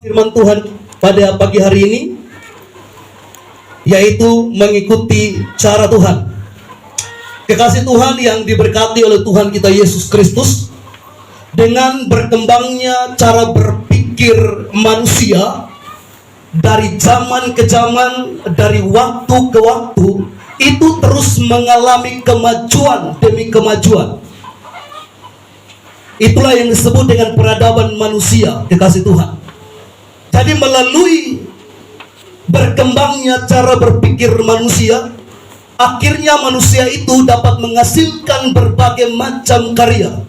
Firman Tuhan pada pagi hari ini, yaitu mengikuti cara Tuhan. Kekasih Tuhan yang diberkati oleh Tuhan kita Yesus Kristus, dengan berkembangnya cara berpikir manusia dari zaman ke zaman, dari waktu ke waktu, itu terus mengalami kemajuan demi kemajuan. Itulah yang disebut dengan peradaban manusia, kekasih Tuhan. Jadi melalui berkembangnya cara berpikir manusia, akhirnya manusia itu dapat menghasilkan berbagai macam karya.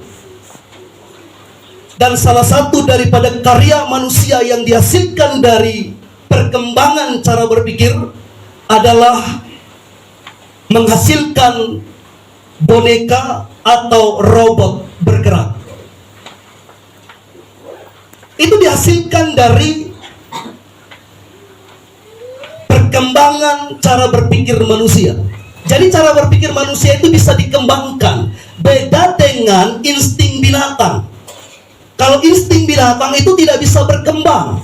Dan salah satu daripada karya manusia yang dihasilkan dari perkembangan cara berpikir adalah menghasilkan boneka atau robot bergerak. Itu dihasilkan dari perkembangan cara berpikir manusia. Jadi cara berpikir manusia itu bisa dikembangkan. Beda dengan insting binatang. Kalau insting binatang itu tidak bisa berkembang.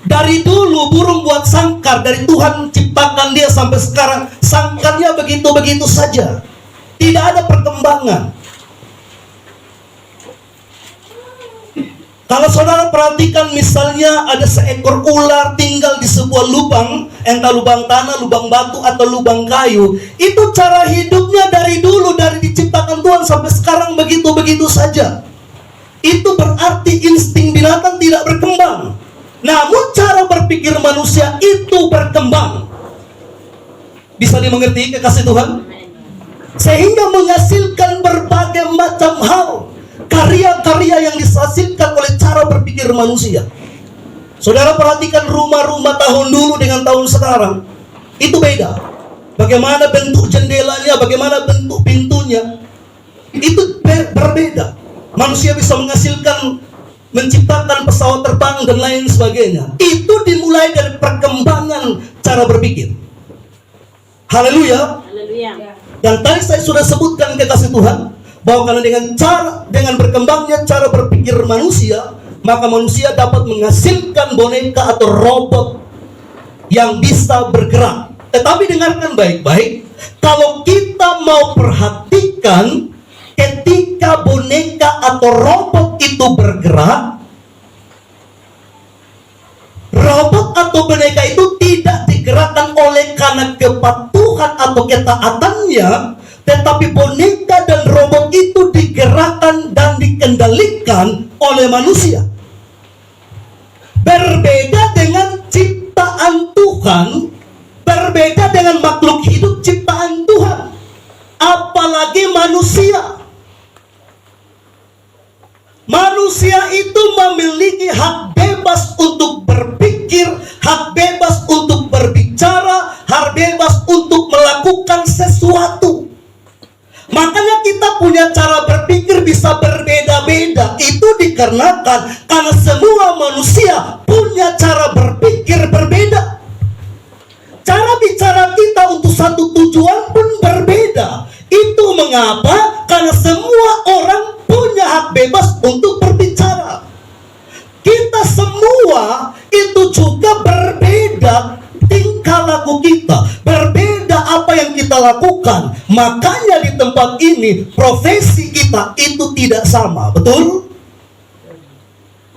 Dari dulu burung buat sangkar, dari Tuhan ciptakan dia sampai sekarang, sangkarnya begitu-begitu saja. Tidak ada perkembangan. Kalau saudara perhatikan, misalnya ada seekor ular tinggal di sebuah lubang, entah lubang tanah, lubang batu, atau lubang kayu. Itu cara hidupnya dari dulu, dari diciptakan Tuhan sampai sekarang begitu-begitu saja. Itu berarti insting binatang tidak berkembang. Namun cara berpikir manusia itu berkembang. Bisa dimengerti, kekasih Tuhan? Sehingga menghasilkan berbagai macam hal, karya-karya yang dihasilkan oleh cara berpikir manusia. Saudara perhatikan rumah-rumah tahun dulu dengan tahun sekarang, itu beda. Bagaimana bentuk jendelanya, bagaimana bentuk pintunya, itu berbeda. Manusia bisa menghasilkan, menciptakan pesawat terbang dan lain sebagainya. Itu dimulai dari perkembangan cara berpikir. Haleluya. Dan tadi saya sudah sebutkan, kekasih Tuhan, bahwa karena dengan berkembangnya cara berpikir manusia, maka manusia dapat menghasilkan boneka atau robot yang bisa bergerak. Tetapi dengarkan baik-baik, kalau kita mau perhatikan, ketika boneka atau robot itu bergerak, robot atau boneka itu tidak digerakkan oleh karena kepatuhan atau ketaatannya, tetapi boneka dan robot itu digerakkan dan dikendalikan oleh manusia. Berbeda dengan ciptaan Tuhan, berbeda dengan makhluk hidup ciptaan Tuhan, apalagi manusia. Manusia itu memiliki hak bebas untuk berpikir, hak bebas untuk berbicara, hak bebas untuk melakukan sesuatu. Makanya kita punya cara berpikir bisa berbeda-beda. Itu dikarenakan karena semua manusia punya cara berpikir berbeda. Cara bicara kita untuk satu tujuan pun berbeda. Itu mengapa? Karena semua orang punya hak bebas untuk berbicara. Kita semua itu juga berbeda tingkah laku kita, berbeda apa yang kita lakukan. Makanya di tempat ini profesi kita itu tidak sama, betul?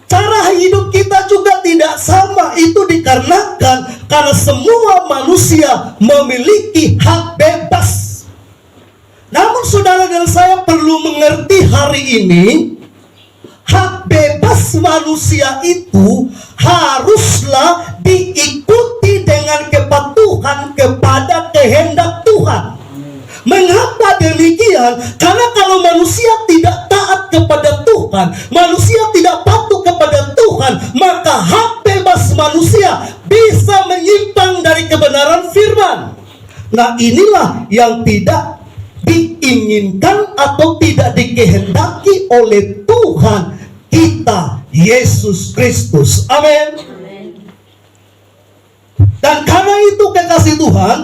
Cara hidup kita juga tidak sama. Itu dikarenakan karena semua manusia memiliki hak bebas. Namun saudara dan saya perlu mengerti hari ini, hak bebas manusia itu haruslah diikuti dengan kepatuhan kepada kehendak Tuhan. Mengapa demikian? Karena kalau manusia tidak taat kepada Tuhan, manusia tidak patuh kepada Tuhan, maka hak bebas manusia bisa menyimpang dari kebenaran firman. Nah, inilah yang tidak diinginkan atau tidak dikehendaki oleh Tuhan kita Yesus Kristus. Amin. Dan karena itu, kekasih Tuhan,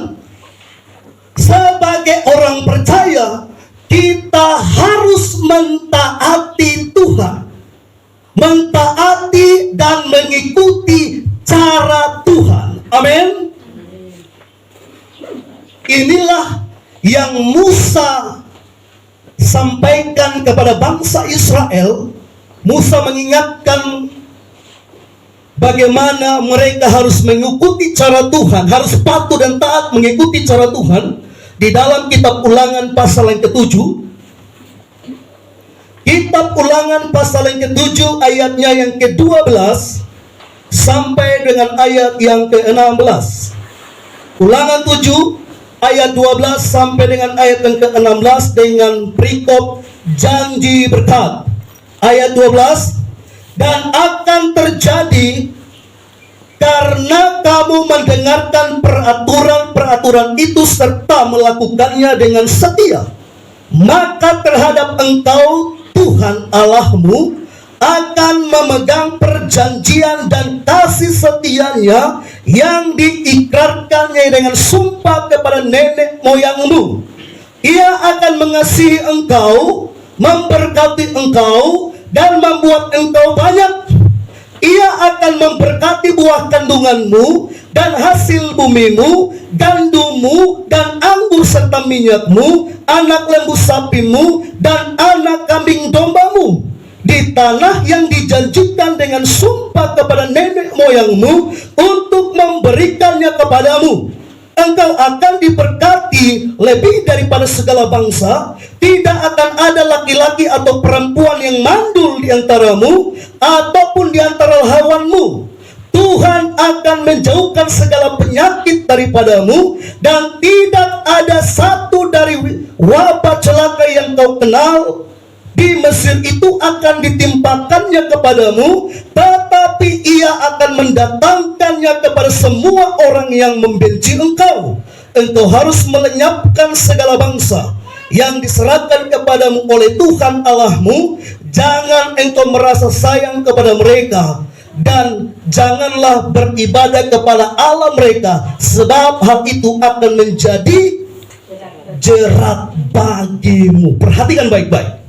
sebagai orang percaya, kita harus mentaati Tuhan. mentaati dan mengikuti cara Tuhan. Amin. Inilah yang Musa sampaikan kepada bangsa Israel. Musa mengingatkan bagaimana mereka harus mengikuti cara Tuhan, harus patuh dan taat mengikuti cara Tuhan. Di dalam kitab Ulangan pasal yang ke-7, kitab Ulangan pasal yang ke-7 ayatnya yang ke-12 sampai dengan ayat yang ke-16. Ulangan 7 ayat 12 sampai dengan ayat yang ke-16 dengan perikop janji berkat. Ayat 12, dan akan terjadi karena kamu mendengarkan peraturan-peraturan itu serta melakukannya dengan setia, maka terhadap engkau Tuhan Allahmu akan memegang perjanjian dan kasih setianya yang diikrarkannya dengan sumpah kepada nenek moyangmu. Ia akan mengasihi engkau, memberkati engkau, dan membuat engkau banyak. Ia akan memberkati buah kandunganmu dan hasil bumimu, gandummu dan anggur serta minyakmu, anak lembu sapimu dan anak kambing dombamu, di tanah yang dijanjikan dengan sumpah kepada nenek moyangmu untuk memberikannya kepadamu. Engkau akan diberkati lebih daripada segala bangsa. Tidak akan ada laki-laki atau perempuan yang mandul di antaramu ataupun di antara hewanmu. Tuhan akan menjauhkan segala penyakit daripadamu, dan tidak ada satu dari wabah celaka yang kau kenal di Mesir itu akan ditimpakannya kepadamu, tetapi ia akan mendatangkannya kepada semua orang yang membenci engkau. Engkau harus melenyapkan segala bangsa yang diserahkan kepadamu oleh Tuhan Allahmu. Jangan engkau merasa sayang kepada mereka, dan janganlah beribadah kepada Allah mereka, sebab hal itu akan menjadi jerat bagimu. Perhatikan baik-baik.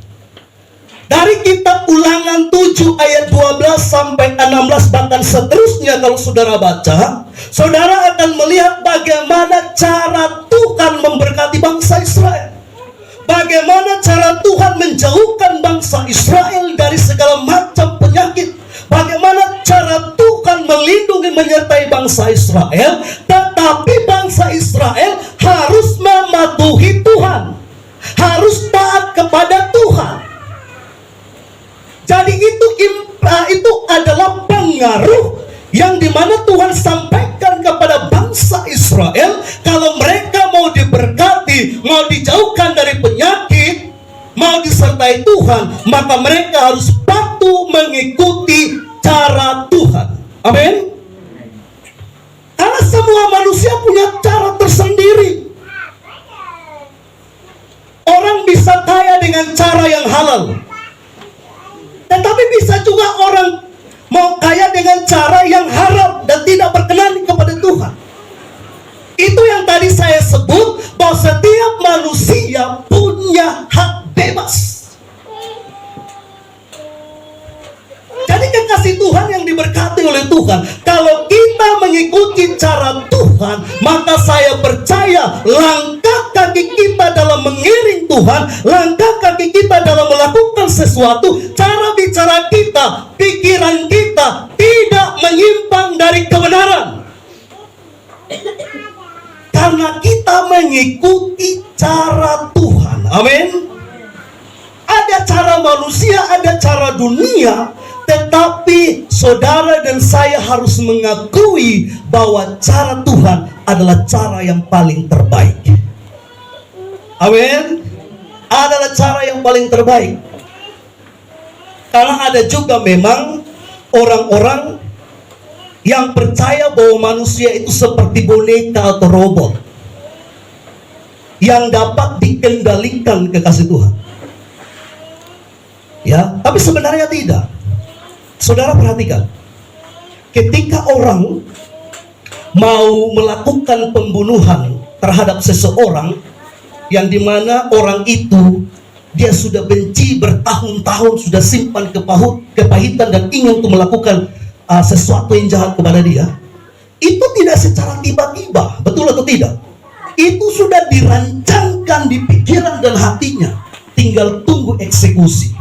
Dari kitab Ulangan 7 ayat 12 sampai 16 bahkan seterusnya, kalau saudara baca, saudara akan melihat bagaimana cara Tuhan memberkati bangsa Israel. Bagaimana cara Tuhan menjauhkan bangsa Israel dari segala macam penyakit. Bagaimana cara Tuhan melindungi menyertai bangsa Israel. Tetapi bangsa Israel harus mematuhi Tuhan, harus taat kepada Tuhan. Jadi itu adalah pengaruh yang dimana Tuhan sampaikan kepada bangsa Israel. Kalau mereka mau diberkati, mau dijauhkan dari penyakit, mau disertai Tuhan, maka mereka harus patuh mengikuti cara Tuhan. Amin. Karena semua manusia punya cara tersendiri. Orang bisa kaya dengan cara yang halal, tetapi bisa juga orang mau kaya dengan cara yang haram dan tidak berkenan kepada Tuhan. Itu yang tadi saya sebut, bahwa setiap manusia punya hak bebas. Jadi kekasih Tuhan yang diberkati oleh Tuhan, kalau kita mengikuti cara Tuhan, maka saya percaya langkah kaki kita dalam mengiring Tuhan, langkah kaki kita dalam melakukan sesuatu, cara bicara kita, pikiran kita tidak menyimpang dari kebenaran. Karena kita mengikuti cara Tuhan. Amin. Ada cara manusia, ada cara dunia, tetapi saudara dan saya harus mengakui bahwa cara Tuhan adalah cara yang paling terbaik. Amin. Adalah cara yang paling terbaik. Karena ada juga memang orang-orang yang percaya bahwa manusia itu seperti boneka atau robot yang dapat dikendalikan kekasih Tuhan. Ya, tapi sebenarnya tidak. Saudara perhatikan, ketika orang mau melakukan pembunuhan terhadap seseorang, yang dimana orang itu dia sudah benci bertahun-tahun, sudah simpan kepahitan dan ingin untuk melakukan sesuatu yang jahat kepada dia, itu tidak secara tiba-tiba, betul atau tidak? Itu sudah dirancangkan di pikiran dan hatinya, tinggal tunggu eksekusi.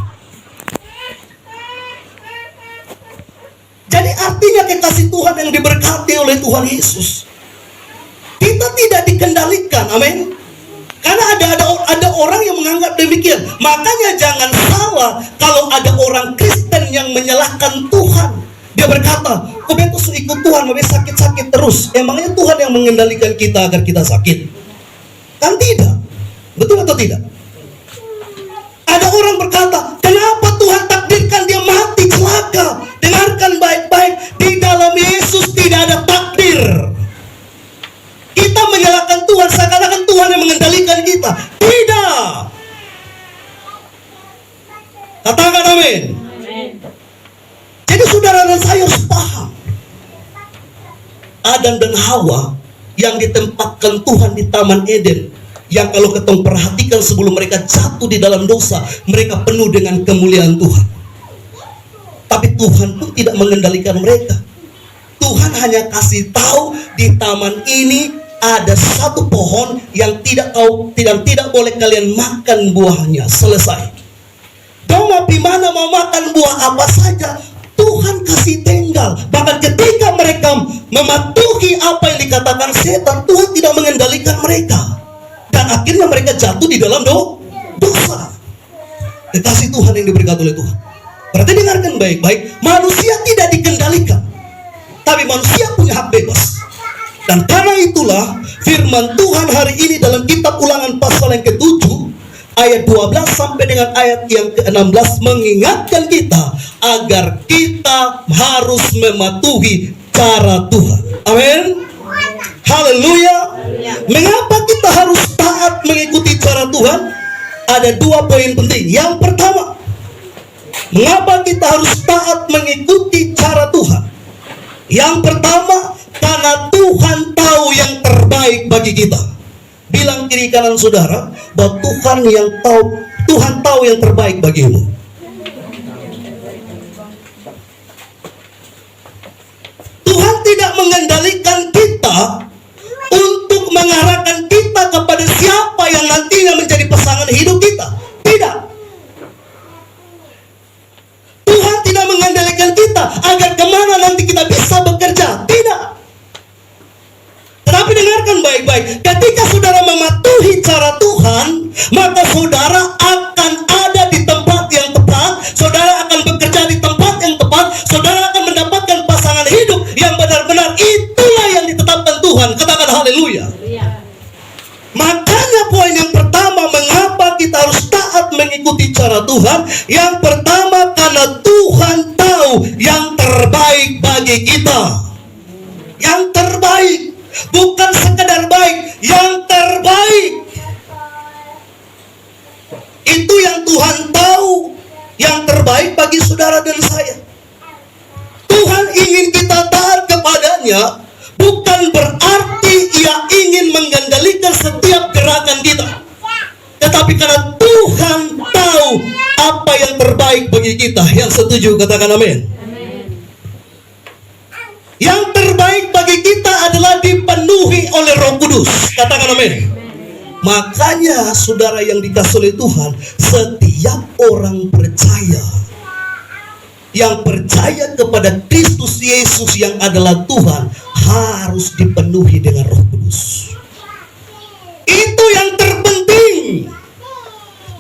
Jadi artinya kekasih Tuhan yang diberkati oleh Tuhan Yesus, kita tidak dikendalikan, amin. Karena ada orang yang menganggap demikian. Makanya jangan salah kalau ada orang Kristen yang menyalahkan Tuhan. Dia berkata, kok betul ikut Tuhan, tapi sakit-sakit terus. Emangnya Tuhan yang mengendalikan kita agar kita sakit? Kan tidak. Betul atau tidak? Ada orang berkata, kenapa Tuhan takdirkan dia mati celaka? Dengarkan baik-baik, di dalam Yesus tidak ada takdir. Kita menyalahkan Tuhan seakan-akan Tuhan yang mengendalikan kita. Tidak. Katakan amin. Jadi saudara dan saya harus paham, Adam dan Hawa yang ditempatkan Tuhan di Taman Eden, yang kalau ketong perhatikan sebelum mereka jatuh di dalam dosa, mereka penuh dengan kemuliaan Tuhan. Tapi Tuhan pun tidak mengendalikan mereka. Tuhan hanya kasih tahu di taman ini ada satu pohon yang tidak boleh kalian makan buahnya. Selesai. Dong api mana mau makan buah apa saja, Tuhan kasih tinggal. Bahkan ketika mereka mematuhi apa yang dikatakan setan, Tuhan tidak mengendalikan mereka. Dan akhirnya mereka jatuh di dalam dosa. Kekasih Tuhan yang diberkati oleh Tuhan. Berarti dengarkan baik-baik, manusia tidak dikendalikan, tapi manusia punya hak bebas. Dan karena itulah firman Tuhan hari ini dalam kitab Ulangan pasal yang ke-7 ayat 12 sampai dengan ayat yang ke-16 mengingatkan kita agar kita harus mematuhi cara Tuhan. Amin. Haleluya. Mengapa kita harus taat mengikuti cara Tuhan? Ada dua poin penting. Yang pertama, mengapa kita harus taat mengikuti cara Tuhan? Yang pertama, karena Tuhan tahu yang terbaik bagi kita. Bilang kiri kanan saudara bahwa Tuhan tahu yang terbaik bagimu. Tuhan tidak mengendalikan kita untuk mengarahkan kita kepada siapa yang nantinya menjadi pasangan hidup kita. Tidak. Tuhan tidak mengendalikan kita agar kemana nanti kita bisa bekerja. Tidak. Tetapi dengarkan baik-baik, ketika saudara mematuhi cara Tuhan, maka saudara akan ada di tempat yang tepat, saudara akan bekerja di tempat yang tepat, saudara akan mendapatkan pasangan hidup yang benar-benar itulah yang ditetapkan Tuhan. Katakan haleluya. Makanya poin yang pertama, mengapa kita harus taat mengikuti cara Tuhan? Yang pertama, karena Tuhan tahu yang terbaik bagi kita. Yang terbaik. Bukan sekedar baik, yang terbaik. Itu yang Tuhan tahu, yang terbaik bagi saudara dan saya. Tuhan ingin kita taat kepadanya, bukan berarti Ia ingin mengendalikan setiap gerakan kita, tetapi karena Tuhan tahu apa yang terbaik bagi kita. Yang setuju katakan amin. Yang terbaik bagi kita adalah dipenuhi oleh Roh Kudus. Katakan amin. Makanya saudara yang dikasihi oleh Tuhan, setiap orang percaya yang percaya kepada Kristus Yesus yang adalah Tuhan harus dipenuhi dengan Roh Kudus. Itu yang terpenting.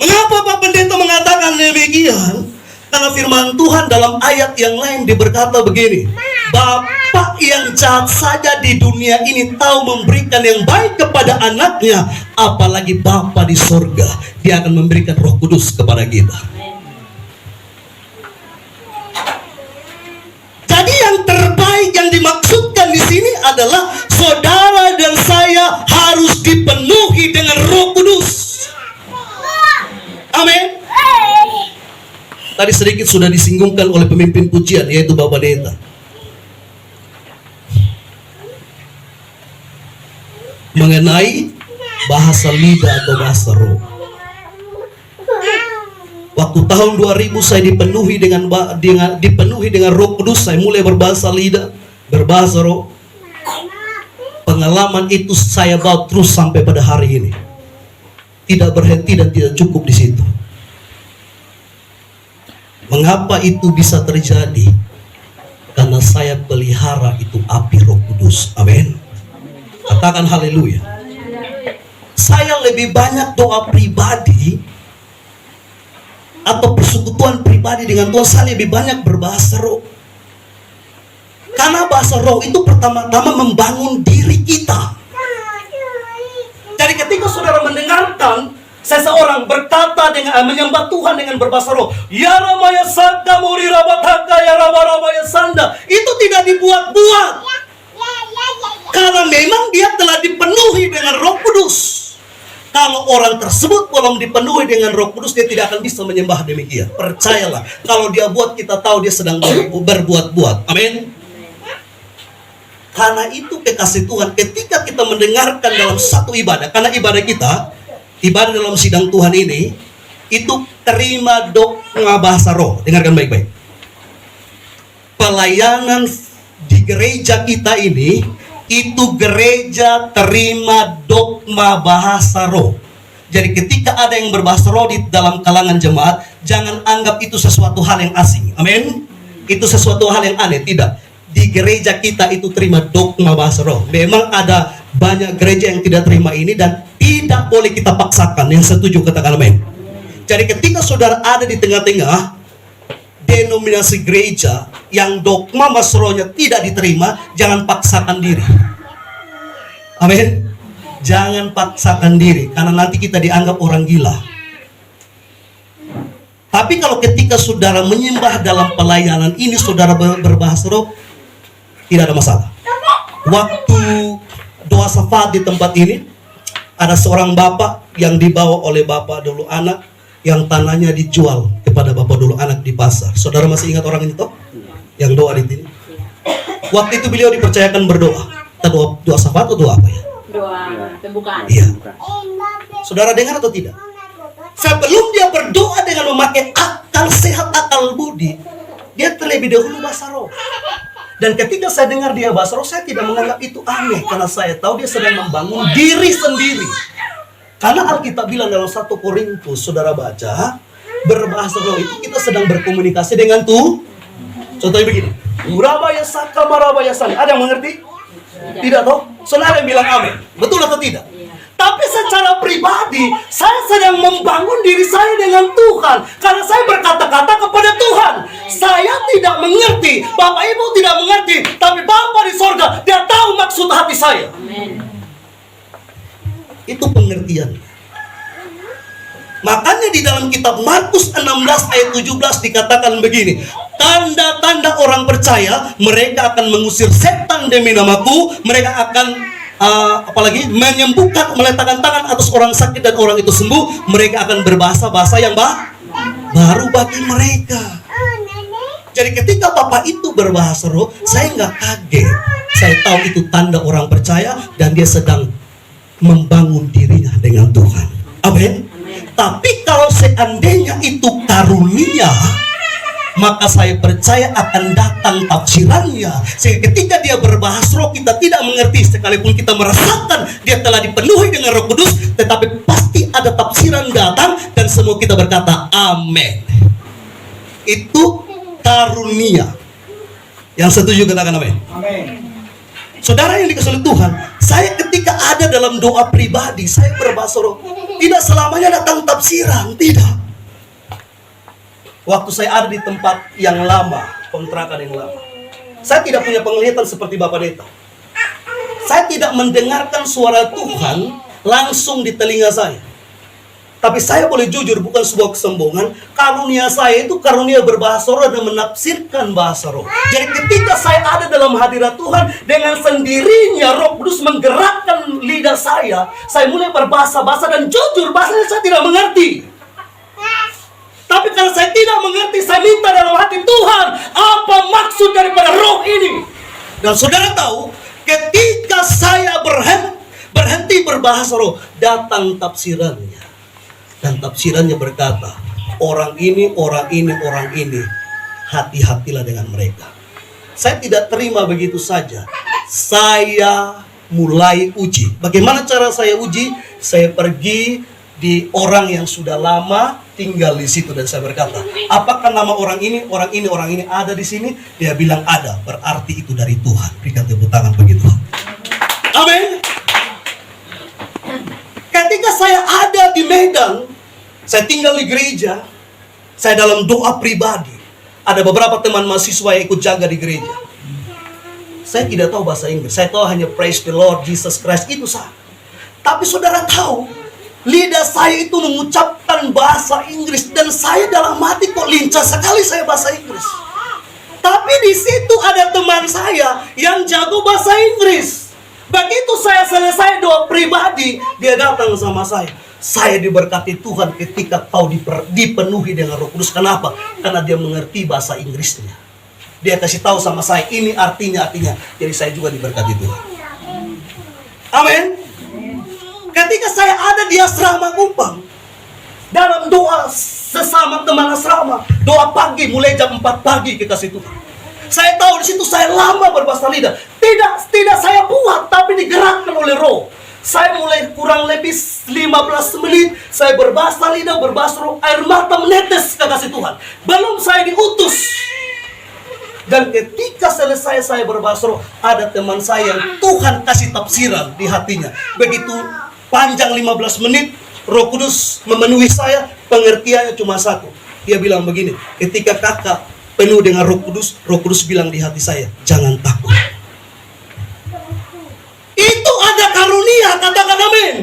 Mengapa Pak Pendeta mengatakan demikian? Karena firman Tuhan dalam ayat yang lain berkata begini, Bapa yang jahat saja di dunia ini tahu memberikan yang baik kepada anaknya, apalagi Bapa di sorga, Dia akan memberikan Roh Kudus kepada kita. Jadi yang terbaik yang dimaksudkan di sini adalah saudara dan saya harus dipenuhi dengan Roh Kudus. Amin. Tadi sedikit sudah disinggungkan oleh pemimpin pujian, yaitu Bapak Deta, mengenai bahasa lidah atau bahasa roh. Waktu tahun 2000 saya dipenuhi dengan Roh Kudus, saya mulai berbahasa lidah, berbahasa roh. Pengalaman itu saya bawa terus sampai pada hari ini. Tidak berhenti dan tidak cukup di situ. Mengapa itu bisa terjadi? Karena saya pelihara itu api Roh Kudus. Amin. Katakan haleluya. Saya lebih banyak doa pribadi atau persekutuan pribadi dengan Tuhan. Saya lebih banyak berbahasa roh. Karena bahasa roh itu pertama-tama membangun diri kita. Jadi ketika saudara mendengarkan seseorang berkata dengan menyembah Tuhan dengan berbahasa roh, ya ramaya sanda muri rabataka ya ramaya sanda, itu tidak dibuat-buat. Karena memang dia telah dipenuhi dengan Roh Kudus. Kalau orang tersebut belum dipenuhi dengan Roh Kudus, dia tidak akan bisa menyembah demikian. Percayalah, kalau dia buat, kita tahu dia sedang berbuat-buat. Amin. Karena itu kekasih Tuhan, ketika kita mendengarkan dalam satu ibadah, karena ibadah kita, ibadah dalam sidang Tuhan ini, itu terima dogma bahasa roh. Dengarkan baik-baik. Pelayanan di gereja kita ini, itu gereja terima dogma bahasa roh. Jadi ketika ada yang berbahasa roh di dalam kalangan jemaat, jangan anggap itu sesuatu hal yang asing. Amin. Itu sesuatu hal yang aneh, tidak. Di gereja kita itu terima dogma bahasa roh. Memang ada banyak gereja yang tidak terima ini dan tidak boleh kita paksakan. Yang setuju katakan amin. Jadi ketika saudara ada di tengah-tengah denominasi gereja yang dogma bahasa rohnya tidak diterima, jangan paksakan diri. Amin. Jangan paksakan diri, karena nanti kita dianggap orang gila. Tapi kalau ketika saudara menyembah dalam pelayanan ini, saudara berbahasa roh, tidak ada masalah. Waktu doa syafaat di tempat ini, ada seorang bapak yang dibawa oleh bapak dulu anak, yang tanahnya dijual kepada bapak dulu anak di pasar. Saudara masih ingat orang ini toh? Yang doa di sini. Waktu itu beliau dipercayakan berdoa. Kita doa syafaat atau doa apa ya? Doa pembukaan. Iya. Saudara dengar atau tidak? Sebelum dia berdoa dengan memakai akal sehat, akal budi, dia terlebih dahulu bahasa roh. Dan ketika saya dengar dia bahasa roh, saya tidak menganggap itu aneh, karena saya tahu dia sedang membangun diri sendiri. Karena Alkitab bilang dalam 1 Korintus, saudara baca, berbahasa roh itu kita sedang berkomunikasi dengan Tuhan. Contohnya begini, Urabaya Saka Marabaya San. Ada yang mengerti? Tidak toh? Saudara yang bilang amin. Betul atau tidak? Tapi secara pribadi, saya sedang membangun diri saya dengan Tuhan. Karena saya berkata-kata kepada Tuhan. Saya tidak mengerti, Bapak Ibu tidak mengerti, tapi Bapak di sorga, Dia tahu maksud hati saya. Amin. Itu pengertian. Makanya di dalam kitab Markus 16 ayat 17 dikatakan begini, tanda-tanda orang percaya, mereka akan mengusir setan demi namaku, mereka akan apalagi menyembuhkan, meletakkan tangan atas orang sakit dan orang itu sembuh, mereka akan berbahasa-bahasa yang baru bagi mereka. Jadi ketika Bapak itu berbahasa roh, saya nggak kaget. Saya tahu itu tanda orang percaya dan dia sedang membangun dirinya dengan Tuhan. Amin. Tapi kalau seandainya itu karunia, maka saya percaya akan datang tafsirannya. Sehingga ketika dia berbahasa roh, kita tidak mengerti, sekalipun kita merasakan dia telah dipenuhi dengan Roh Kudus, tetapi pasti ada tafsiran datang dan semua kita berkata amin. Itu karunia. Yang setuju katakan amin. Amin. Saudara yang dikasihi Tuhan, saya ketika ada dalam doa pribadi, saya berbahasa roh, tidak selamanya datang tafsiran, tidak. Waktu saya ada di tempat yang lama, kontrakan yang lama, saya tidak punya penglihatan seperti Bapak Neta. Saya tidak mendengarkan suara Tuhan langsung di telinga saya. Tapi saya boleh jujur, bukan sebuah kesombongan, karunia saya itu karunia berbahasa roh dan menafsirkan bahasa roh. Jadi ketika saya ada dalam hadirat Tuhan, dengan sendirinya Roh Kudus menggerakkan lidah saya mulai berbahasa-bahasa, dan jujur bahasanya saya tidak mengerti. Tapi karena saya tidak mengerti, saya minta dalam hati Tuhan, apa maksud daripada roh ini? Dan saudara tahu, ketika saya berhenti berbahasa roh, datang tafsirannya. Dan tafsirannya berkata, orang ini, orang ini, orang ini. Hati-hatilah dengan mereka. Saya tidak terima begitu saja. Saya mulai uji. Bagaimana cara saya uji? Saya pergi di orang yang sudah lama tinggal di situ dan saya berkata, apakah nama orang ini, orang ini, orang ini ada di sini? Dia bilang ada. Berarti itu dari Tuhan. Berikan tepuk tangan bagi Tuhan. Amin. Ketika saya ada di Medan, saya tinggal di gereja, saya dalam doa pribadi. Ada beberapa teman mahasiswa yang ikut jaga di gereja. Saya tidak tahu bahasa Inggris. Saya tahu hanya praise the Lord Jesus Christ, itu sah. Tapi saudara tahu, lidah saya itu mengucapkan bahasa Inggris dan saya dalam hati kok lincah sekali saya bahasa Inggris. Tapi di situ ada teman saya yang jago bahasa Inggris. Begitu saya selesai doa pribadi, dia datang sama saya. Saya diberkati Tuhan ketika kau dipenuhi dengan Roh Kudus. Kenapa? Karena dia mengerti bahasa Inggrisnya. Dia kasih tahu sama saya, ini artinya. Jadi saya juga diberkati Tuhan. Amin. Ketika saya ada di asrama Kupang, dalam doa sesama teman asrama, doa pagi mulai jam 4 pagi kita situ. Saya tahu di situ saya lama berbahasa lidah. Tidak saya buat, tapi digerakkan oleh Roh. Saya mulai kurang lebih 15 menit, saya berbahasa lidah, berbahasa roh, air mata menetes ke kasih Tuhan. Belum saya diutus. Dan ketika selesai saya berbahasa roh, ada teman saya yang Tuhan kasih tafsiran di hatinya. Begitu panjang 15 menit, Roh Kudus memenuhi saya, pengertiannya cuma satu. Dia bilang begini, ketika kakak penuh dengan Roh Kudus bilang di hati saya, jangan takut. Itu ada karunia, katakan amin.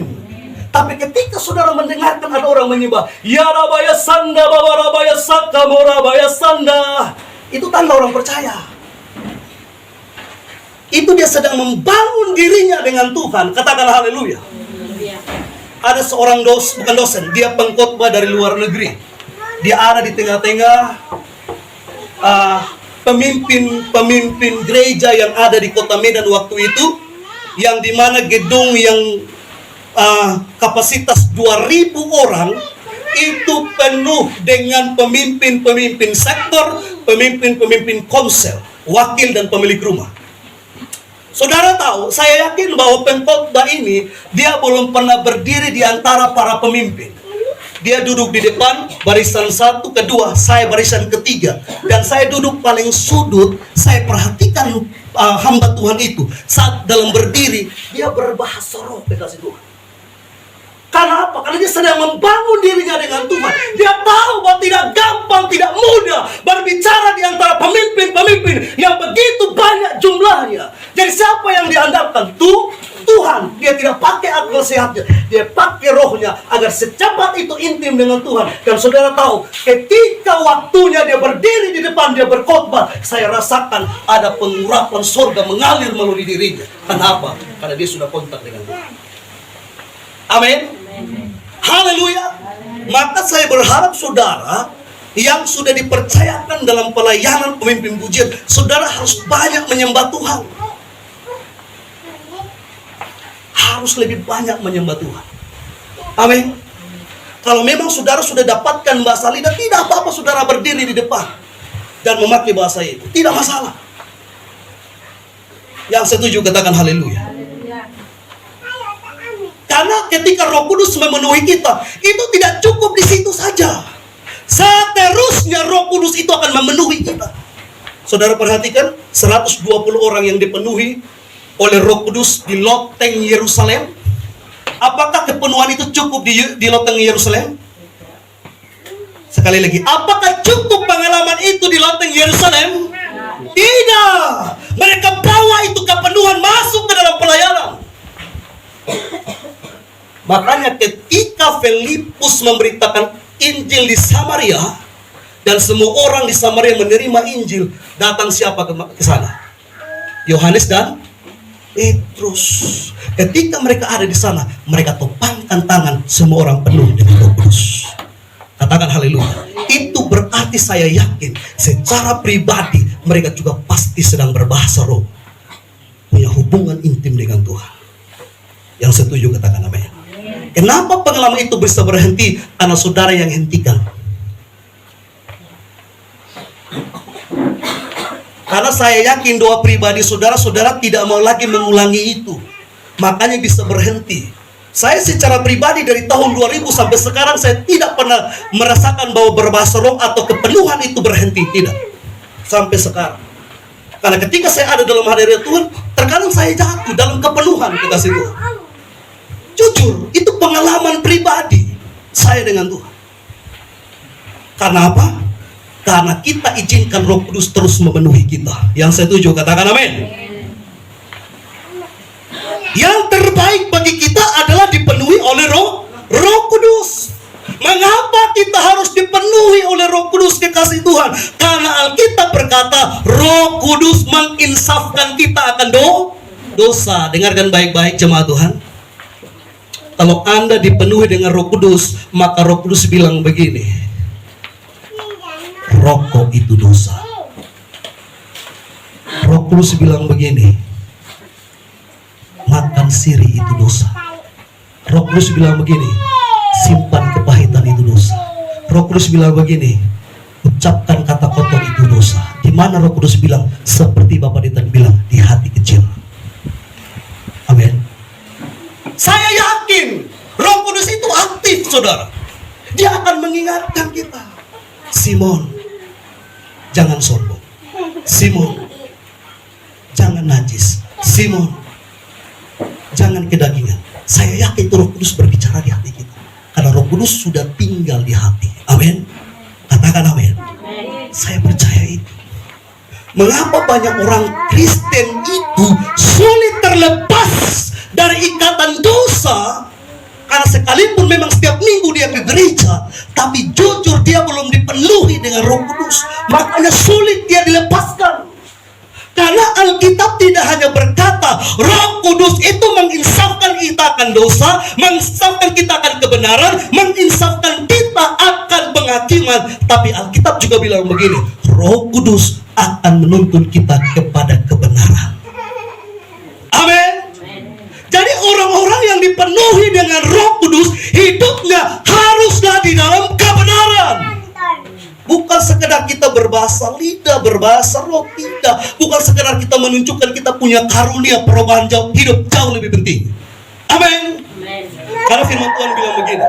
Tapi ketika saudara mendengarkan ada orang menyembah, ya Rabaya Sanda, Baba Rabaya Saka, Morabaya Sanda, itu tanda orang percaya. Itu dia sedang membangun dirinya dengan Tuhan. Katakan haleluya. Ada seorang bukan dosen, dia pengkhotbah dari luar negeri. Dia ada di tengah-tengah pemimpin gereja yang ada di kota Medan waktu itu, yang dimana gedung yang kapasitas 2.000 orang itu penuh dengan pemimpin-pemimpin sektor, pemimpin-pemimpin konsel, wakil dan pemilik rumah. Saudara tahu, saya yakin bahwa pengkhotbah ini dia belum pernah berdiri di antara para pemimpin. Dia duduk di depan, barisan 1, kedua, saya barisan ketiga. Dan saya duduk paling sudut, saya perhatikan hamba Tuhan itu. Saat dalam berdiri, dia berbahasa roh, kasih Tuhan. Karena apa? Karena dia sedang membangun dirinya dengan Tuhan. Dia tahu bahwa tidak gampang, tidak mudah berbicara di antara pemimpin-pemimpin yang begitu banyak jumlahnya. Jadi siapa yang diandalkan? Tuhan. Dia tidak pakai akal sehatnya, dia pakai rohnya agar secepat itu intim dengan Tuhan. Dan saudara tahu, ketika waktunya dia berdiri di depan, dia berkhotbah, saya rasakan ada pengurapan surga mengalir melalui dirinya. Kenapa? Karena dia sudah kontak dengan Tuhan. Amin. Haleluya. Maka saya berharap saudara yang sudah dipercayakan dalam pelayanan pemimpin pujian, saudara harus banyak menyembah Tuhan. Harus lebih banyak menyembah Tuhan. Amin. Kalau memang saudara sudah dapatkan bahasa lidah, tidak apa-apa saudara berdiri di depan dan memakai bahasa itu, tidak masalah. Yang setuju katakan haleluya. Karena ketika Roh Kudus memenuhi kita, itu tidak cukup di situ saja. Seterusnya Roh Kudus itu akan memenuhi kita. Saudara perhatikan, 120 orang yang dipenuhi oleh Roh Kudus di loteng Yerusalem. Apakah kepenuhan itu cukup di loteng Yerusalem? Sekali lagi, apakah cukup pengalaman itu di loteng Yerusalem? Tidak. Mereka bawa itu kepenuhan masuk ke dalam pelayanan. Makanya ketika Filipus memberitakan Injil di Samaria dan semua orang di Samaria menerima Injil, datang siapa ke sana? Yohanes dan Petrus. Ketika mereka ada di sana, mereka topangkan tangan, semua orang penuh dengan Roh Kudus. Katakan haleluya. Itu berarti saya yakin secara pribadi mereka juga pasti sedang berbahasa roh, punya hubungan intim dengan Tuhan. Yang setuju katakan amin. Kenapa pengalaman itu bisa berhenti? Karena saudara yang hentikan. Karena saya yakin doa pribadi saudara tidak mau lagi mengulangi itu. Makanya bisa berhenti. Saya secara pribadi dari tahun 2000 sampai sekarang saya tidak pernah merasakan bahwa berbahasa roh atau kepenuhan itu berhenti. Tidak. Sampai sekarang. Karena ketika saya ada dalam hadirat Tuhan, terkadang saya jatuh dalam kepenuhan kekasih Tuhan. Jujur, itu pengalaman pribadi saya dengan Tuhan. Karena apa? Karena kita izinkan Roh Kudus terus memenuhi kita. Yang setuju katakan amin. Yang terbaik bagi kita adalah dipenuhi oleh Roh Kudus. Mengapa kita harus dipenuhi oleh Roh Kudus kekasih Tuhan? Karena Alkitab berkata Roh Kudus menginsafkan kita akan dosa. Dengarkan baik-baik jemaat Tuhan. Kalau Anda dipenuhi dengan Roh Kudus, maka Roh Kudus bilang begini, rokok itu dosa. Roh Kudus bilang begini, makan siri itu dosa. Roh Kudus bilang begini, simpan kepahitan itu dosa. Roh Kudus bilang begini, ucapkan kata kotor itu dosa. Di mana Roh Kudus bilang? Seperti Bapak Ditan bilang, di hati kecil. Amin. Saya yakin Roh Kudus itu aktif, saudara. Dia akan mengingatkan kita. Simon, jangan sombong. Simon, jangan najis. Simon, jangan kedagingan. Saya yakin Roh Kudus berbicara di hati kita. Karena Roh Kudus sudah tinggal di hati. Amin. Katakan amin. Saya percaya itu. Mengapa banyak orang Kristen itu sulit terlepas dari ikatan dosa? Karena sekalipun memang setiap minggu dia ke gereja, tapi jujur dia belum dipenuhi dengan Roh Kudus. Makanya sulit dia dilepaskan. Karena Alkitab tidak hanya berkata Roh Kudus itu menginsafkan kita akan dosa, menginsafkan kita akan kebenaran, menginsafkan kita akan penghakiman. Tapi Alkitab juga bilang begini, Roh Kudus akan menuntun kita kepada kebenaran. Amin. Jadi orang-orang yang dipenuhi dengan Roh Kudus, hidupnya haruslah di dalam kebenaran. Bukan sekedar kita berbahasa lidah, berbahasa roh, tidak. Bukan sekedar kita menunjukkan kita punya karunia perubahan hidup jauh lebih penting. Amin. Karena firman Tuhan bilang begini,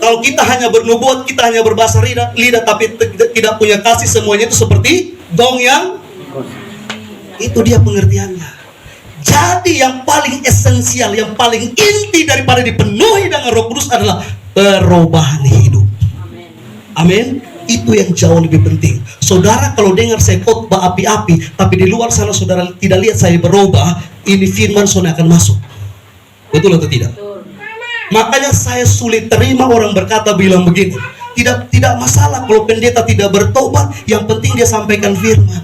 kalau kita hanya bernubuat, kita hanya berbahasa lidah tapi tidak punya kasih, semuanya itu seperti gong yang itu dia pengertiannya. Jadi yang paling esensial, yang paling inti daripada dipenuhi dengan Roh Kudus adalah perubahan hidup. Amin. Itu yang jauh lebih penting. Saudara kalau dengar saya khotbah api-api, tapi di luar sana saudara tidak lihat saya berubah, ini firman Tuhan akan masuk. Betul atau tidak? Makanya saya sulit terima orang berkata bilang begini, tidak masalah kalau pendeta tidak bertobat, yang penting dia sampaikan firman.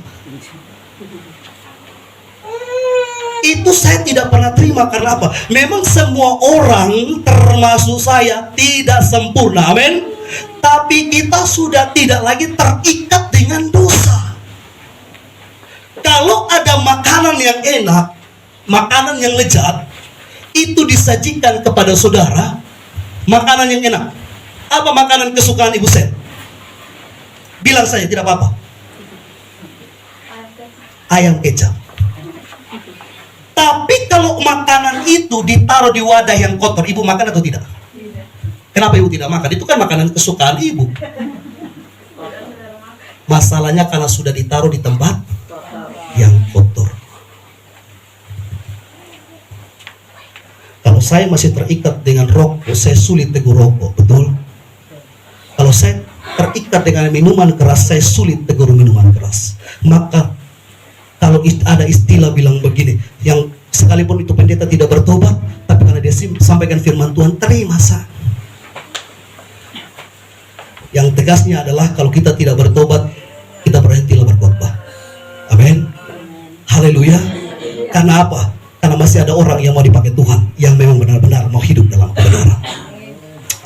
Itu saya tidak pernah terima. Karena apa? Memang semua orang termasuk saya tidak sempurna. Amin. Tapi kita sudah tidak lagi terikat dengan dosa. Kalau ada makanan yang enak, makanan yang lezat, itu disajikan kepada saudara, makanan yang enak. Apa makanan kesukaan Ibu Sen? Bilang saya, tidak apa-apa. Ayam kecap. Tapi kalau makanan itu ditaruh di wadah yang kotor, Ibu makan atau tidak? Kenapa Ibu tidak makan? Itu kan makanan kesukaan Ibu. Masalahnya karena sudah ditaruh di tempat yang kotor. Kalau saya masih terikat dengan rokok, saya sulit tegur rokok, betul? Kalau saya terikat dengan minuman keras, saya sulit tegur minuman keras. Maka kalau ada istilah bilang begini, yang sekalipun itu pendeta tidak bertobat, tapi karena dia sampaikan firman Tuhan, terima sah. Yang tegasnya adalah kalau kita tidak bertobat, kita berhentilah berkhotbah. Amin. Haleluya. Karena apa? Karena masih ada orang yang mau dipakai Tuhan, yang memang benar-benar mau hidup dalam kebenaran.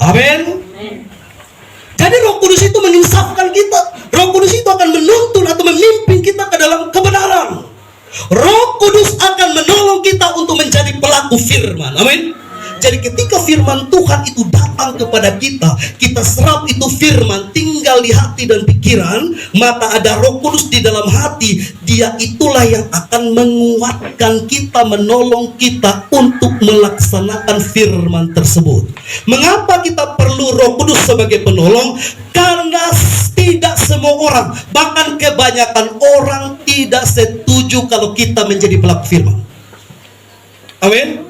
Amin. Jadi Roh Kudus itu menginsafkan kita. Roh Kudus itu akan menuntun atau memimpin kita ke dalam kebenaran. Roh Kudus akan menolong kita untuk menjadi pelaku firman. Amin. Jadi ketika firman Tuhan itu datang kepada kita, kita serap itu firman, tinggal di hati dan pikiran, maka ada Roh Kudus di dalam hati. Dia itulah yang akan menguatkan kita, menolong kita untuk melaksanakan firman tersebut. Mengapa kita perlu Roh Kudus sebagai penolong? Karena tidak semua orang, bahkan kebanyakan orang tidak setuju kalau kita menjadi pelaku firman. Amin.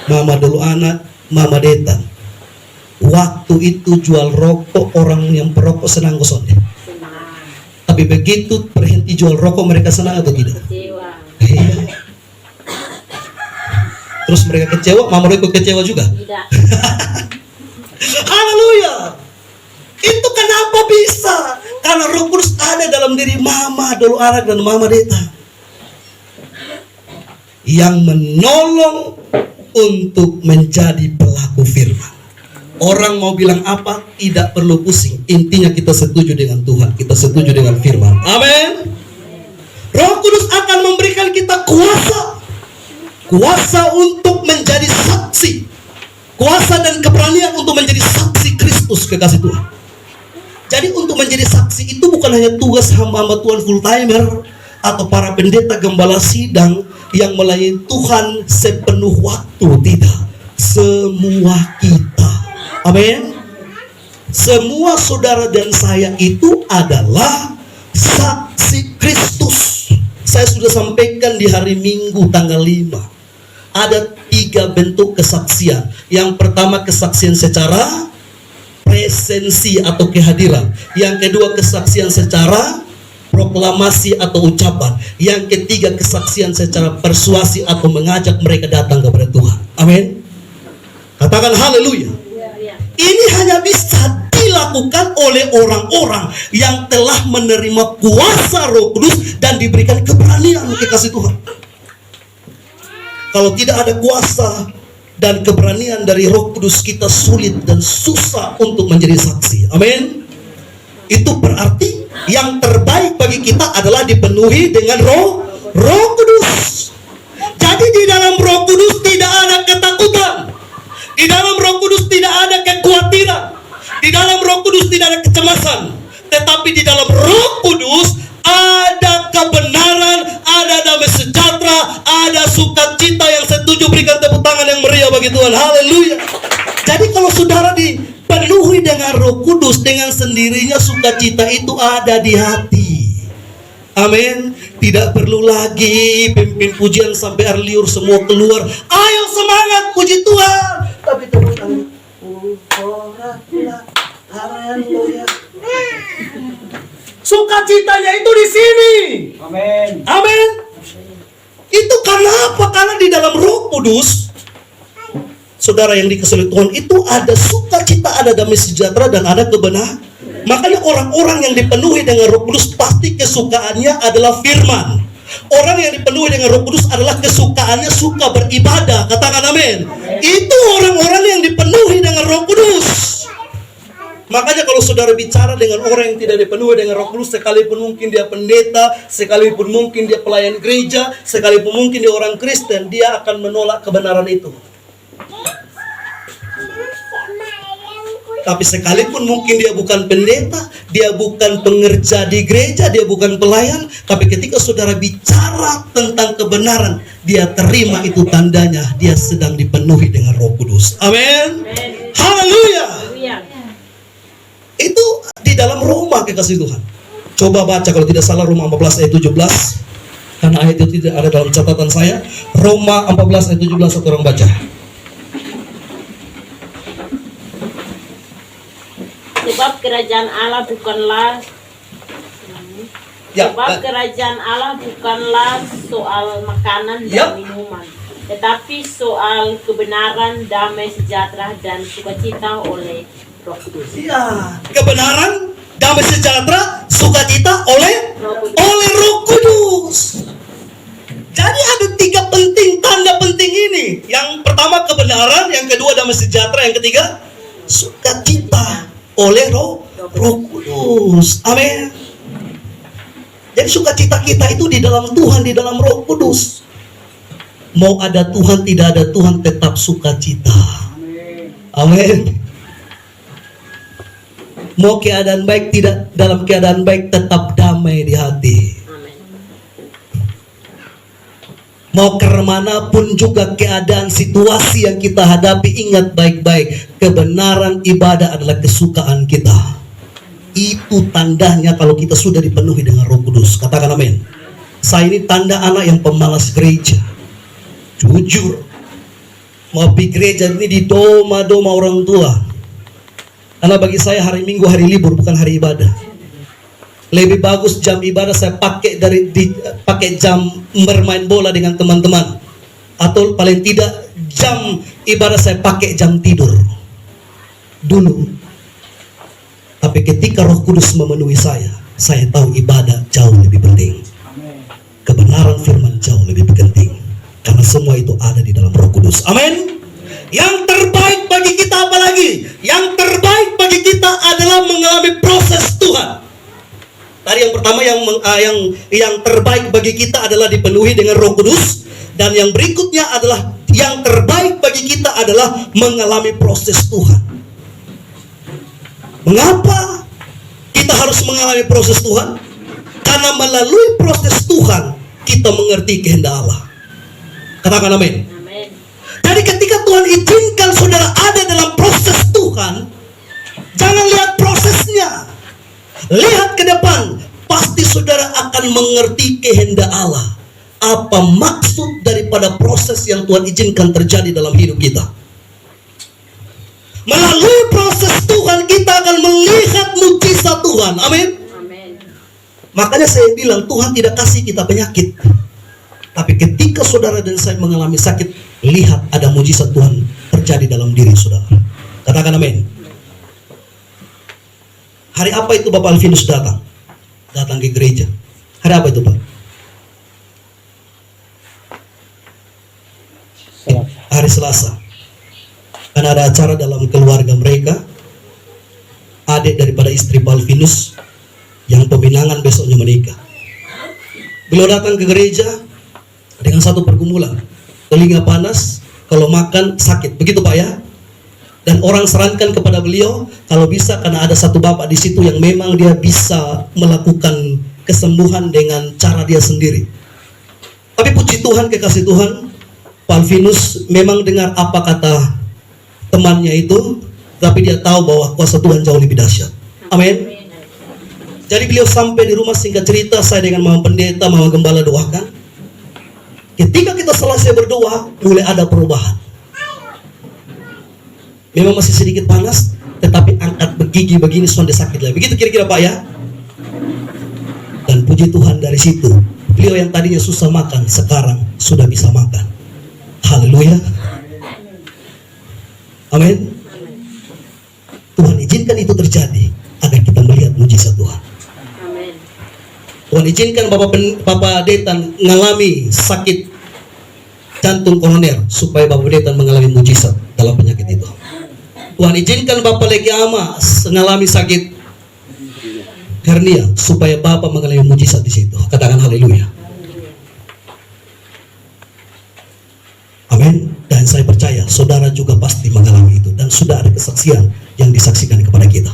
Mama dulu anak, Mama Deta. Waktu itu jual rokok, orang yang perokok senang gosong deh. Senang. Tapi begitu berhenti jual rokok, mereka senang atau tidak? Kecewa. Iya. Terus mereka kecewa, Mama Deta kecewa juga. Tidak. Haleluya. Itu kenapa bisa? Karena Roh Kudus ada dalam diri Mama dulu anak dan Mama Deta, yang menolong untuk menjadi pelaku firman. Orang mau bilang apa, tidak perlu pusing. Intinya kita setuju dengan Tuhan, kita setuju dengan firman. Amin. Roh Kudus akan memberikan kita kuasa untuk menjadi saksi, kuasa dan keberanian untuk menjadi saksi Kristus, kekasih Tuhan. Jadi untuk menjadi saksi itu bukan hanya tugas hamba-hamba Tuhan full timer atau para pendeta gembala sidang yang melayani Tuhan sepenuh waktu, tidak. Semua kita, amin. Semua saudara dan saya itu adalah saksi Kristus. Saya sudah sampaikan di hari Minggu tanggal 5. Ada 3 bentuk kesaksian. Yang pertama kesaksian secara presensi atau kehadiran. Yang kedua kesaksian secara proklamasi atau ucapan. Yang ketiga kesaksian secara persuasi atau mengajak mereka datang kepada Tuhan. Amin. Katakan haleluya. Ini hanya bisa dilakukan oleh orang-orang yang telah menerima kuasa Roh Kudus dan diberikan keberanian kekasih Tuhan. Kalau tidak ada kuasa dan keberanian dari Roh Kudus, kita sulit dan susah untuk menjadi saksi. Amin. Itu berarti yang terbaik bagi kita adalah dipenuhi dengan Roh Kudus. Jadi di dalam Roh Kudus tidak ada ketakutan. Di dalam Roh Kudus tidak ada kekhawatiran. Di dalam Roh Kudus tidak ada kecemasan. Tetapi di dalam Roh Kudus ada kebenaran, ada damai sejahtera, ada sukacita. Yang setuju berikan tepuk tangan yang meriah bagi Tuhan. Haleluya. Jadi kalau saudara dipenuhi dengan Roh Kudus, dengan sendirinya sukacita itu ada di hati. Amin. Tidak perlu lagi pimpin pujian sampai air liur semua keluar. Ayo semangat puji Tuhan. Tapi tepuk tangan. Haleluya. Sukacitanya itu di sini. Amin. Amin. Itu karena apa? Karena di dalam Roh Kudus, saudara yang dikasihi Tuhan, itu ada sukacita, ada damai sejahtera, dan ada kebenaran. Makanya orang-orang yang dipenuhi dengan Roh Kudus pasti kesukaannya adalah firman. Orang yang dipenuhi dengan Roh Kudus adalah kesukaannya suka beribadah. Katakan amin. Itu orang-orang yang dipenuhi dengan Roh Kudus. Makanya kalau saudara bicara dengan orang yang tidak dipenuhi dengan Roh Kudus, sekalipun mungkin dia pendeta, sekalipun mungkin dia pelayan gereja, sekalipun mungkin dia orang Kristen, dia akan menolak kebenaran itu. Tapi sekalipun mungkin dia bukan pendeta, dia bukan pengerja di gereja, dia bukan pelayan, tapi ketika saudara bicara tentang kebenaran, dia terima itu tandanya dia sedang dipenuhi dengan Roh Kudus. Amin. Haleluya. Itu di dalam Roma, kekasih Tuhan. Coba baca kalau tidak salah Roma 14 ayat 17. Karena ayat itu tidak ada dalam catatan saya. Roma 14 ayat 17, satu orang baca. Sebab kerajaan Allah bukanlah kerajaan Allah bukanlah soal makanan dan minuman, tetapi soal kebenaran, damai sejahtera dan sukacita oleh Roh Kudus. Iya, kebenaran, damai sejahtera, sukacita oleh Roh Kudus. Jadi ada 3 tanda penting ini. Yang pertama kebenaran, yang kedua damai sejahtera, yang ketiga sukacita oleh Roh Kudus. Amin. Jadi sukacita kita itu di dalam Tuhan, di dalam Roh Kudus. Mau ada Tuhan, tidak ada Tuhan, tetap sukacita. Amin. Mau keadaan baik, tidak dalam keadaan baik, tetap damai di hati. Amin. Mau kemanapun juga keadaan situasi yang kita hadapi, ingat baik-baik, kebenaran ibadah adalah kesukaan kita. Itu tandanya kalau kita sudah dipenuhi dengan Roh Kudus. Katakan amin. Saya ini tanda anak yang pemalas gereja. Jujur, mau pergi gereja ini di doma-doma orang tua. Karena bagi saya hari Minggu hari libur, bukan hari ibadah. Lebih bagus jam ibadah saya pakai pakai jam bermain bola dengan teman-teman, atau paling tidak jam ibadah saya pakai jam tidur dulu. Tapi ketika Roh Kudus memenuhi saya tahu ibadah jauh lebih penting. Kebenaran firman jauh lebih penting. Karena semua itu ada di dalam Roh Kudus. Amin. Yang terbaik bagi kita apa lagi? Yang terbaik bagi kita adalah mengalami proses Tuhan. Tadi yang pertama yang terbaik bagi kita adalah dipenuhi dengan Roh Kudus, dan yang berikutnya adalah yang terbaik bagi kita adalah mengalami proses Tuhan. Mengapa kita harus mengalami proses Tuhan? Karena melalui proses Tuhan kita mengerti kehendak Allah. Katakan amin. Amin. Jadi ketika Tuhan izinkan saudara ada dalam proses Tuhan, jangan lihat prosesnya, lihat ke depan. Pasti saudara akan mengerti kehendak Allah. Apa maksud daripada proses yang Tuhan izinkan terjadi dalam hidup kita. Melalui proses Tuhan kita akan melihat mujizat Tuhan. Amin. Amin. Makanya saya bilang Tuhan tidak kasih kita penyakit. Tapi ketika saudara dan saya mengalami sakit, lihat ada mujizat Tuhan terjadi dalam diri saudara. Katakan amin. Hari apa itu Bapak Alvinus datang ke gereja? Hari apa itu Pak? Hari Selasa. Karena ada acara dalam keluarga mereka. Adik daripada istri Pak Alvinus yang peminangan besoknya menikah. Beliau datang ke gereja dengan satu pergumulan. Telinga panas, kalau makan sakit. Begitu Pak ya? Dan orang sarankan kepada beliau, kalau bisa, karena ada satu bapak di situ yang memang dia bisa melakukan kesembuhan dengan cara dia sendiri. Tapi puji Tuhan, kekasih Tuhan, Pak Alvinus memang dengar apa kata temannya itu, tapi dia tahu bahwa kuasa Tuhan jauh lebih dahsyat. Amin. Jadi beliau sampai di rumah, singkat cerita, saya dengan Mama Pendeta, Mama Gembala doakan. Ketika kita selesai berdoa, mulai ada perubahan. Memang masih sedikit panas, tetapi angkat begigi begini sudah sakit lagi. Begitu kira-kira Pak ya. Dan puji Tuhan dari situ, beliau yang tadinya susah makan, sekarang sudah bisa makan. Haleluya. Amin. Tuhan izinkan itu terjadi agar kita melihat mujizat Tuhan. Amin. Tuhan izinkan Bapak Detan mengalami sakit jantung koroner supaya Bapak Detan mengalami mujizat dalam penyakit itu. Tuhan izinkan Bapak Legi Ama mengalami sakit hernia supaya Bapak mengalami mujizat di situ. Katakan haleluya. Amin. Dan saya percaya saudara juga pasti mengalami itu, dan sudah ada kesaksian yang disaksikan kepada kita.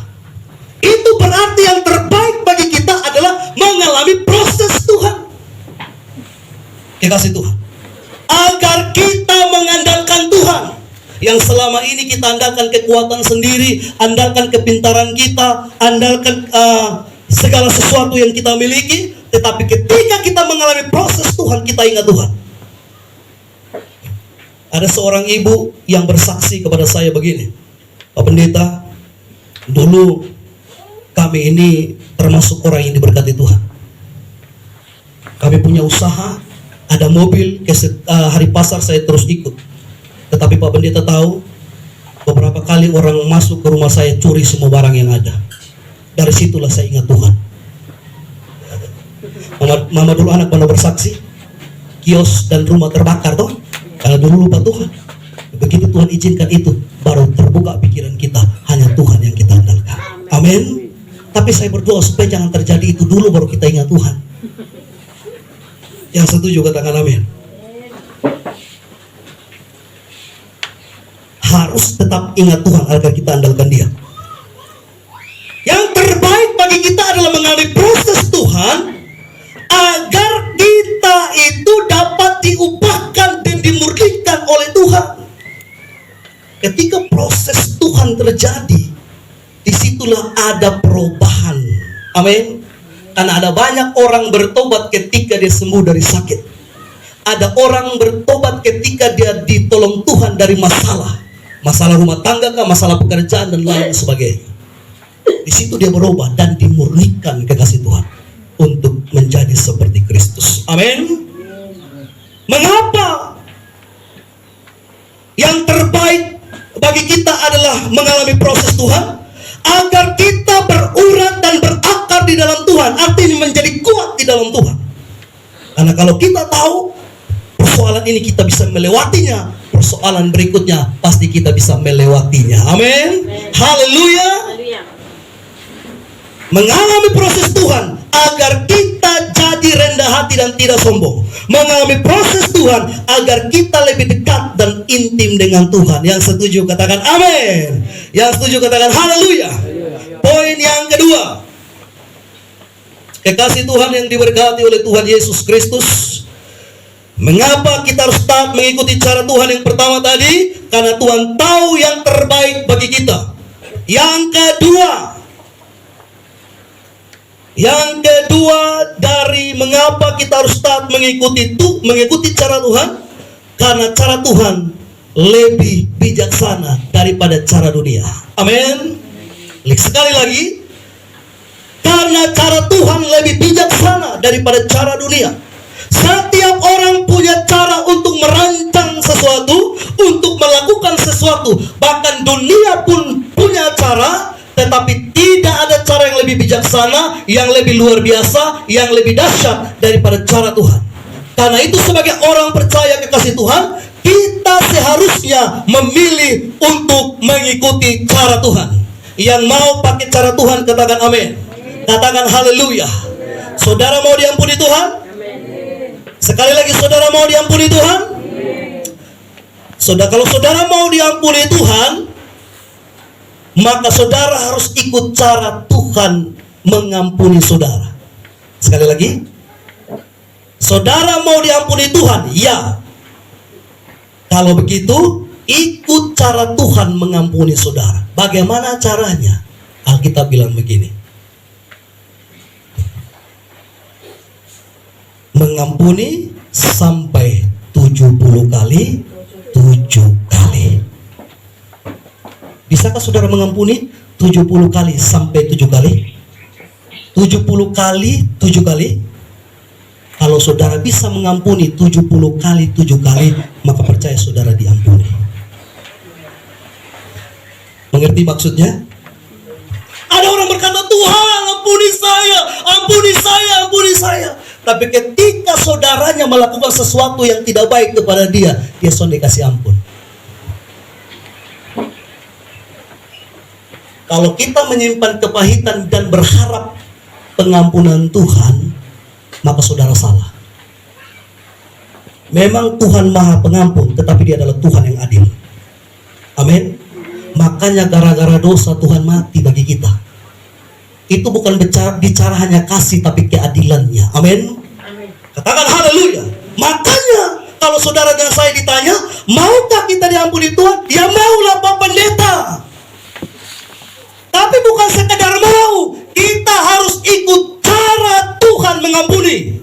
Itu berarti yang terbaik bagi kita adalah mengalami proses Tuhan. Kekasih Tuhan, agar kita mengandalkan Tuhan. Yang selama ini kita andalkan kekuatan sendiri, andalkan kepintaran kita, andalkan segala sesuatu yang kita miliki. Tetapi ketika kita mengalami proses Tuhan, kita ingat Tuhan. Ada seorang ibu yang bersaksi kepada saya begini, Pak Pendeta, dulu kami ini termasuk orang yang diberkati Tuhan. Kami punya usaha, ada mobil, hari pasar saya terus ikut. Tetapi Pak Pendeta tahu, beberapa kali orang masuk ke rumah saya curi semua barang yang ada. Dari situlah saya ingat Tuhan. Mama dulu anak pernah bersaksi, kios dan rumah terbakar toh, karena dulu lupa Tuhan. Begitu Tuhan izinkan itu, baru terbuka pikiran kita, hanya Tuhan yang kita andalkan. Amin. Tapi saya berdoa supaya jangan terjadi itu dulu, baru kita ingat Tuhan. Yang setuju katakan amin. harus tetap ingat Tuhan agar kita andalkan Dia. Yang terbaik bagi kita adalah mengalami proses Tuhan agar kita itu dapat diubahkan dan dimurnikan oleh Tuhan. Ketika proses Tuhan terjadi, disitulah ada perubahan. Amin. Karena ada banyak orang bertobat ketika dia sembuh dari sakit. Ada orang bertobat ketika dia ditolong Tuhan dari masalah rumah tangga kah, masalah pekerjaan dan lain sebagainya. Di situ dia berubah dan dimurnikan kekasih Tuhan untuk menjadi seperti Kristus. Amin. Mengapa yang terbaik bagi kita adalah mengalami proses Tuhan? Agar kita berurat dan berakar di dalam Tuhan, artinya menjadi kuat di dalam Tuhan. Karena kalau kita tahu persoalan ini kita bisa melewatinya, persoalan berikutnya pasti kita bisa melewatinya. Amin. Haleluya. Mengalami proses Tuhan agar kita jadi rendah hati dan tidak sombong. Mengalami proses Tuhan agar kita lebih dekat dan intim dengan Tuhan. Yang setuju katakan amin. Yang setuju katakan haleluya. Poin yang kedua, kekasih Tuhan yang diberkati oleh Tuhan Yesus Kristus. Mengapa kita harus taat mengikuti cara Tuhan? Yang pertama tadi, karena Tuhan tahu yang terbaik bagi kita. Yang kedua dari mengapa kita harus taat mengikuti cara Tuhan, karena cara Tuhan lebih bijaksana daripada cara dunia. Amin. Sekali lagi, karena cara Tuhan lebih bijaksana daripada cara dunia. Setiap orang punya cara untuk merancang sesuatu, untuk melakukan sesuatu. Bahkan dunia pun punya cara, tetapi tidak ada cara yang lebih bijaksana, yang lebih luar biasa, yang lebih dahsyat daripada cara Tuhan. Karena itu sebagai orang percaya kekasih Tuhan, kita seharusnya memilih untuk mengikuti cara Tuhan. Yang mau pakai cara Tuhan katakan amin. Katakan haleluya. Saudara mau diampuni Tuhan? Sekali lagi, saudara mau diampuni Tuhan? Kalau saudara mau diampuni Tuhan, maka saudara harus ikut cara Tuhan mengampuni saudara. Sekali lagi, saudara mau diampuni Tuhan? Ya. Kalau begitu, ikut cara Tuhan mengampuni saudara. Bagaimana caranya? Alkitab bilang begini, mengampuni sampai 70 kali 7 kali. Bisakah saudara mengampuni 70 kali sampai 7 kali? 70 kali 7 kali? Kalau saudara bisa mengampuni 70 kali 7 kali, maka percaya saudara diampuni. Mengerti maksudnya? Ada orang berkata, Tuhan ampuni saya, ampuni saya, ampuni saya. Tapi ketika saudaranya melakukan sesuatu yang tidak baik kepada dia sonde kasih ampun. Kalau kita menyimpan kepahitan dan berharap pengampunan Tuhan, maka saudara salah. Memang Tuhan Maha Pengampun, tetapi Dia adalah Tuhan yang adil. Amin. Makanya gara-gara dosa Tuhan mati bagi kita. Itu bukan bicara hanya kasih, tapi keadilannya. Amin. Katakan haleluya. Makanya kalau saudara dan saya ditanya, maukah kita diampuni Tuhan? Ya maulah Pak Pendeta. Tapi bukan sekedar mau, kita harus ikut cara Tuhan mengampuni.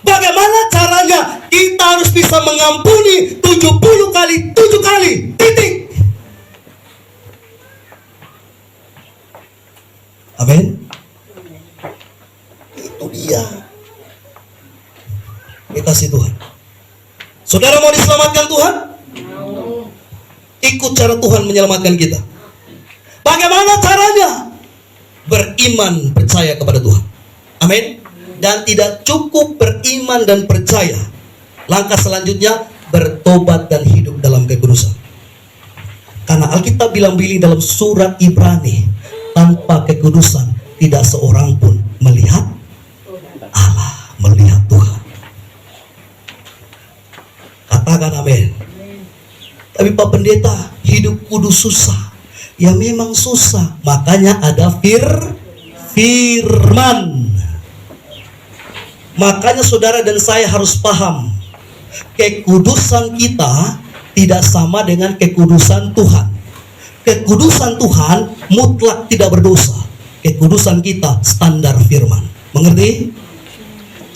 Bagaimana caranya? Kita harus bisa mengampuni 70 kali 7 kali. Titik. Amin. Itu dia. Kasih Tuhan. Saudara mau diselamatkan Tuhan? Ikut cara Tuhan menyelamatkan kita. Bagaimana caranya? Beriman, percaya kepada Tuhan. Amin. Dan tidak cukup beriman dan percaya. Langkah selanjutnya, bertobat dan hidup dalam kekudusan. Karena Alkitab bilang dalam surat Ibrani, tanpa kekudusan tidak seorang pun melihat Allah, melihat Tuhan. Katakan amin. Tapi Pak Pendeta, hidup kudus susah. Ya memang susah, makanya ada firman. Makanya saudara dan saya harus paham, kekudusan kita tidak sama dengan kekudusan Tuhan. Kekudusan Tuhan mutlak tidak berdosa. Kekudusan kita standar firman. Mengerti?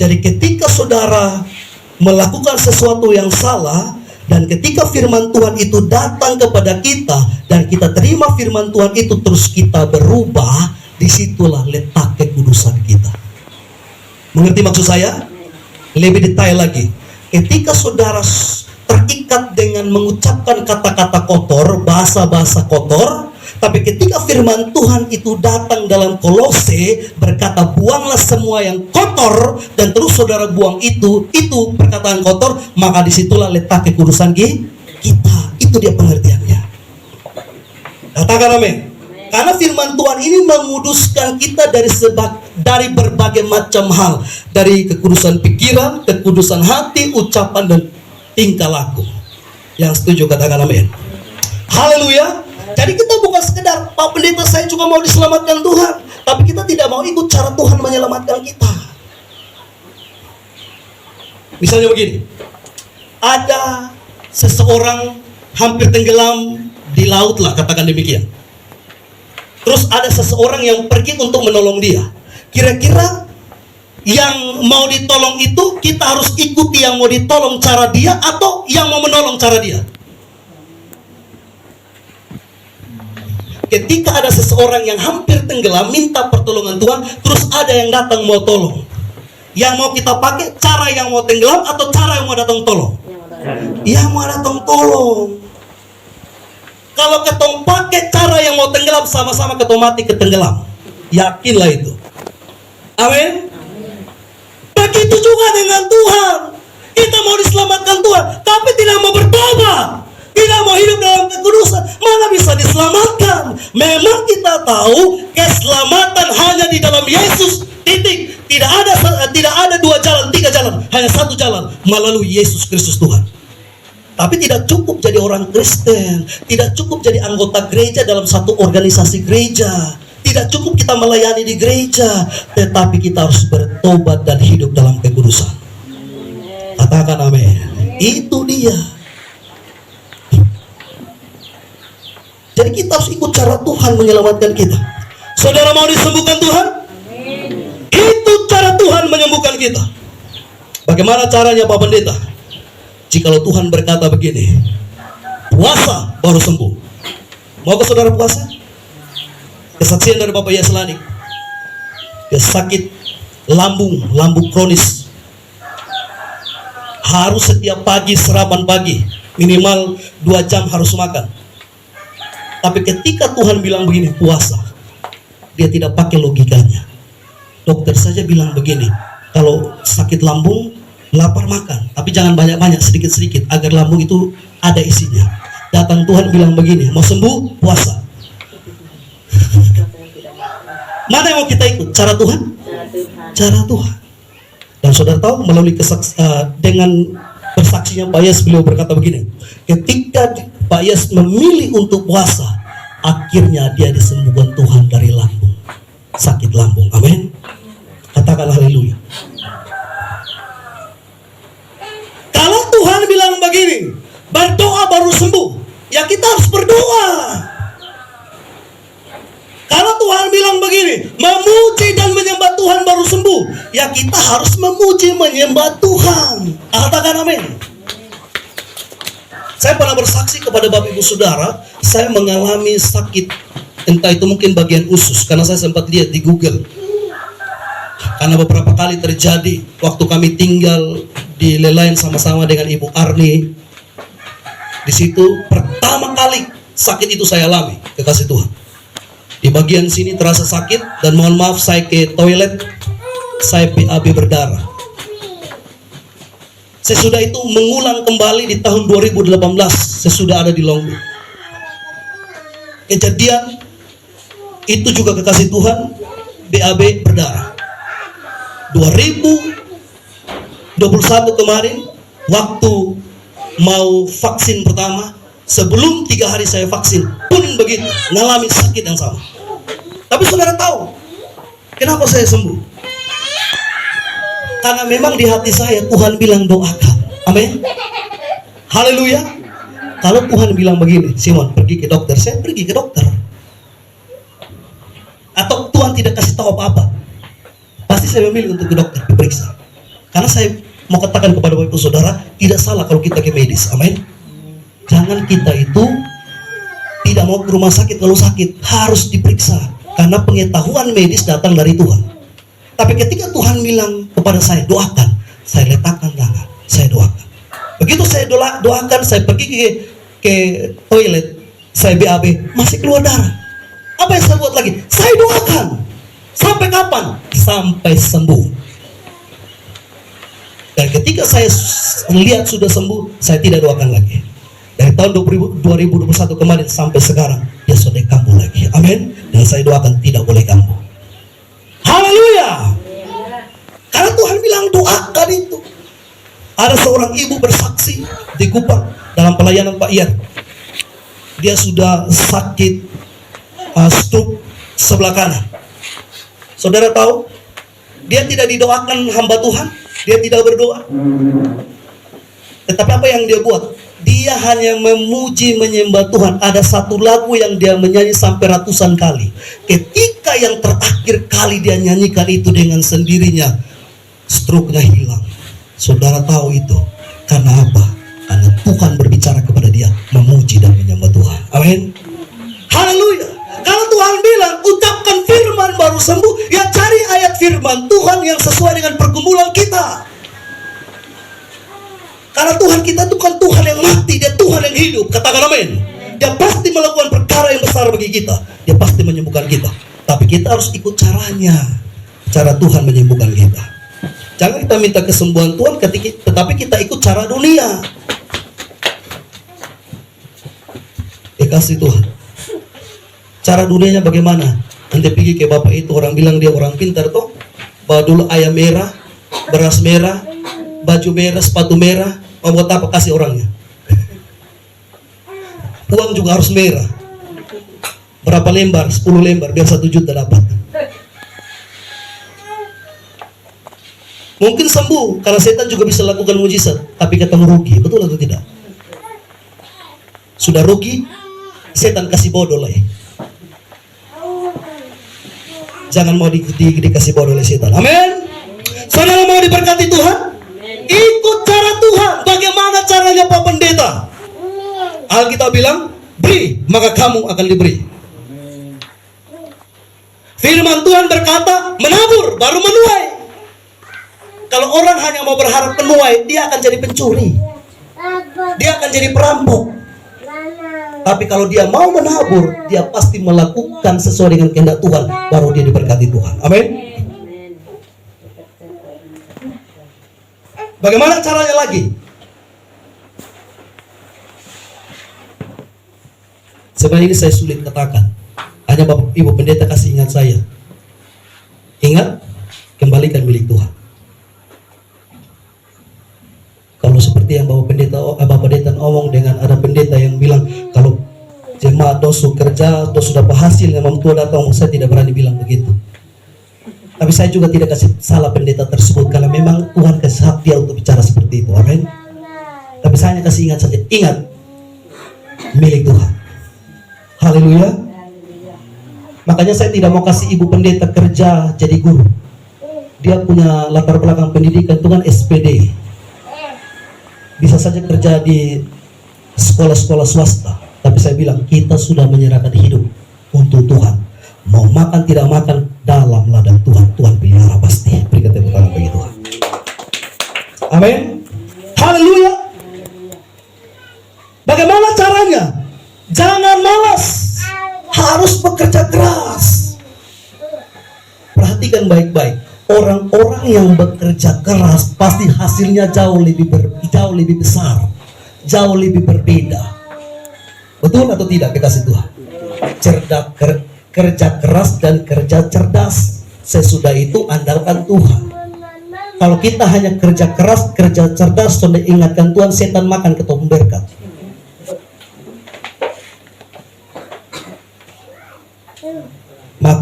Jadi ketika saudara melakukan sesuatu yang salah, dan ketika firman Tuhan itu datang kepada kita dan kita terima firman Tuhan itu, terus kita berubah, disitulah letak kekudusan kita. Mengerti maksud saya? Lebih detail lagi. Ketika saudara terikat dengan mengucapkan kata-kata kotor, bahasa-bahasa kotor, tapi ketika firman Tuhan itu datang dalam Kolose berkata buanglah semua yang kotor, dan terus saudara buang itu perkataan kotor, maka disitulah letak kekudusan kita. Itu dia pengertiannya. Katakan amin. Karena firman Tuhan ini menguduskan kita dari berbagai macam hal, dari kekudusan pikiran, kekudusan hati, ucapan dan tingkah laku. Yang setuju katakan amin. Haleluya. Jadi kita bukan sekedar, Pak Pendeta saya cuma mau diselamatkan Tuhan, tapi kita tidak mau ikut cara Tuhan menyelamatkan kita. Misalnya begini, ada seseorang hampir tenggelam di laut lah, katakan demikian. Terus ada seseorang yang pergi untuk menolong dia. Kira-kira yang mau ditolong itu kita harus ikuti yang mau ditolong cara dia, atau yang mau menolong cara dia? Ketika ada seseorang yang hampir tenggelam minta pertolongan Tuhan, terus ada yang datang mau tolong, yang mau kita pakai cara yang mau tenggelam atau cara yang mau datang tolong? Yang mau datang tolong. Kalau ketong pakai cara yang mau tenggelam, sama-sama ketong mati ketenggelam. Yakinlah itu. Amin. Begitu juga dengan Tuhan. Kita mau diselamatkan Tuhan, tapi tidak mau bertobat, tidak mau hidup dalam kekudusan, mana bisa diselamatkan? Memang kita tahu keselamatan hanya di dalam Yesus. Titik. Tidak ada dua jalan, tiga jalan, hanya satu jalan, melalui Yesus Kristus Tuhan. Tapi tidak cukup jadi orang Kristen, tidak cukup jadi anggota gereja dalam satu organisasi gereja, tidak cukup kita melayani di gereja, tetapi kita harus bertobat dan hidup dalam kekudusan. Katakan amin. Itu dia. Jadi kita harus ikut cara Tuhan menyelamatkan kita. Saudara mau disembuhkan Tuhan? Itu cara Tuhan menyembuhkan kita. Bagaimana caranya Pak Pendeta? Jikalau Tuhan berkata begini, puasa baru sembuh. Mau ke saudara puasa? Kesaksian dari Bapak Yaslanik, sakit lambung kronis, harus setiap pagi sarapan pagi minimal 2 jam harus makan. Tapi ketika Tuhan bilang begini, puasa, dia tidak pakai logikanya. Dokter saja bilang begini, kalau sakit lambung lapar makan, tapi jangan banyak-banyak, sedikit-sedikit agar lambung itu ada isinya. Datang Tuhan bilang begini, mau sembuh puasa. Mana yang mau kita ikut? Cara Tuhan? Cara Tuhan. Dan saudara tahu melalui dengan bersaksinya Pak Yes, beliau berkata begini, ketika Pak Yes memilih untuk puasa, akhirnya dia disembuhkan Tuhan dari lambung, sakit lambung. Amin. Katakan haleluya. Kalau Tuhan bilang begini, berdoa baru sembuh, ya kita harus berdoa. Kalau Tuhan bilang begini, memuji dan menyembah Tuhan baru sembuh, ya kita harus memuji menyembah Tuhan. Katakan amin. Saya pernah bersaksi kepada Bapak Ibu Saudara, saya mengalami sakit, entah itu mungkin bagian usus, karena saya sempat lihat di Google. Karena beberapa kali terjadi waktu kami tinggal di Lelayan sama-sama dengan Ibu Arni. Di situ pertama kali sakit itu saya alami, kekasih Tuhan. Di bagian sini terasa sakit, dan mohon maaf saya ke toilet, saya BAB berdarah. Sesudah itu mengulang kembali di tahun 2018, sesudah ada di Longgo. Kejadian itu juga kekasih Tuhan, BAB berdarah. 2021 kemarin, waktu mau vaksin pertama, Sebelum 3 hari saya vaksin pun begitu, ngalamin sakit yang sama. Tapi saudara tahu kenapa saya sembuh? Karena memang di hati saya Tuhan bilang doakan. Amin. Haleluya. Kalau Tuhan bilang begini, Simon pergi ke dokter, saya pergi ke dokter. Atau Tuhan tidak kasih tahu apa-apa, pasti saya memilih untuk ke dokter, diperiksa. Karena saya mau katakan kepada Bapak Ibu Saudara, tidak salah kalau kita ke medis. Amin. Jangan kita itu tidak mau ke rumah sakit kalau sakit, harus diperiksa. Karena pengetahuan medis datang dari Tuhan. Tapi ketika Tuhan bilang kepada saya, doakan, saya letakkan tangan, saya doakan. Begitu saya doakan, saya pergi ke toilet, saya BAB, masih keluar darah. Apa yang saya buat lagi? Saya doakan. Sampai kapan? Sampai sembuh. Dan ketika saya lihat sudah sembuh, saya tidak doakan lagi. Dari tahun 2021 kemarin sampai sekarang, dia sudah kambuh lagi. Amin. Dan saya doakan tidak boleh kambuh. Haleluya. Karena Tuhan bilang doakan itu. Ada seorang ibu bersaksi di Kupang dalam pelayanan Pak Ian. Dia sudah sakit stroke sebelah kanan. Saudara tahu, dia tidak didoakan hamba Tuhan, dia tidak berdoa. Tetapi apa yang dia buat? Dia hanya memuji menyembah Tuhan. Ada satu lagu yang dia menyanyi sampai ratusan kali. Ketika yang terakhir kali dia nyanyikan itu dengan sendirinya, stroke-nya hilang. Saudara tahu itu karena apa? Karena Tuhan berbicara kepada dia, memuji dan menyembah Tuhan. Amin. Haleluya. Kalau Tuhan bilang ucapkan firman baru sembuh, ya cari ayat firman Tuhan yang sesuai dengan pergumulan kita. Karena Tuhan kita itu kan Tuhan yang mati, dia Tuhan yang hidup. Katakan amin. Dia pasti melakukan perkara yang besar bagi kita. Dia pasti menyembuhkan kita. Tapi kita harus ikut caranya. Cara Tuhan menyembuhkan kita. Jangan kita minta kesembuhan Tuhan, tetapi kita ikut cara dunia. Kasih Tuhan. Cara dunianya bagaimana? Nanti pergi ke bapak itu, orang bilang dia orang pintar toh. Bawa dulu ayam merah, beras merah, baju merah, sepatu merah. Mau buat apa? Kasih orangnya. Uang juga harus merah. Berapa lembar? 10 lembar, biar 1 juta dapat. Mungkin sembuh, karena setan juga bisa lakukan mujizat. Tapi ketemu rugi, betul atau tidak? Sudah rugi, setan kasih bodoh lah ya. Jangan mau dikasih bodoh oleh setan. Amin. Saudara mau diberkati Tuhan? Ikut cara Tuhan. Bagaimana caranya Pak Pendeta? Alkitab bilang, beri maka kamu akan diberi. Firman Tuhan berkata, menabur baru menuai. Kalau orang hanya mau berharap menuai, dia akan jadi pencuri. Dia akan jadi perampok. Tapi kalau dia mau menabur, dia pasti melakukan sesuai dengan kehendak Tuhan, baru dia diberkati Tuhan. Amin. Bagaimana caranya lagi? Sebenarnya ini saya sulit katakan. Hanya Bapak Ibu Pendeta kasih ingat saya. Ingat, kembalikan milik Tuhan. Kalau seperti yang Bapak Pendeta ngomong dengan ada pendeta yang bilang kalau jemaat dosu kerja, dosu dapat hasil, memang Tuhan datang, saya tidak berani bilang begitu. Tapi saya juga tidak kasih salah pendeta tersebut karena memang Tuhan kasih hak dia untuk bicara seperti itu. Amin. Tapi saya hanya kasih ingat saja, ingat milik Tuhan. Haleluya. Makanya saya tidak mau kasih ibu pendeta kerja jadi guru. Dia punya latar belakang pendidikan, itu kan SPD. Bisa saja kerja di sekolah-sekolah swasta. Tapi saya bilang, kita sudah menyerahkan hidup untuk Tuhan. Mau makan tidak makan, dalam ladang Tuhan, Tuhan pelihara pasti. Berikan tepuk tangan bagi Tuhan. Amin. Haleluya. Bagaimana caranya? Jangan malas. Harus bekerja keras. Perhatikan baik-baik. Orang-orang yang bekerja keras pasti hasilnya jauh lebih besar, jauh lebih berbeda. Betul atau tidak kekasih Tuhan? Kerja keras dan kerja cerdas. Sesudah itu andalkan Tuhan. Kalau kita hanya kerja keras, kerja cerdas, sudah ingatkan Tuhan, setan makan ketopong berkat.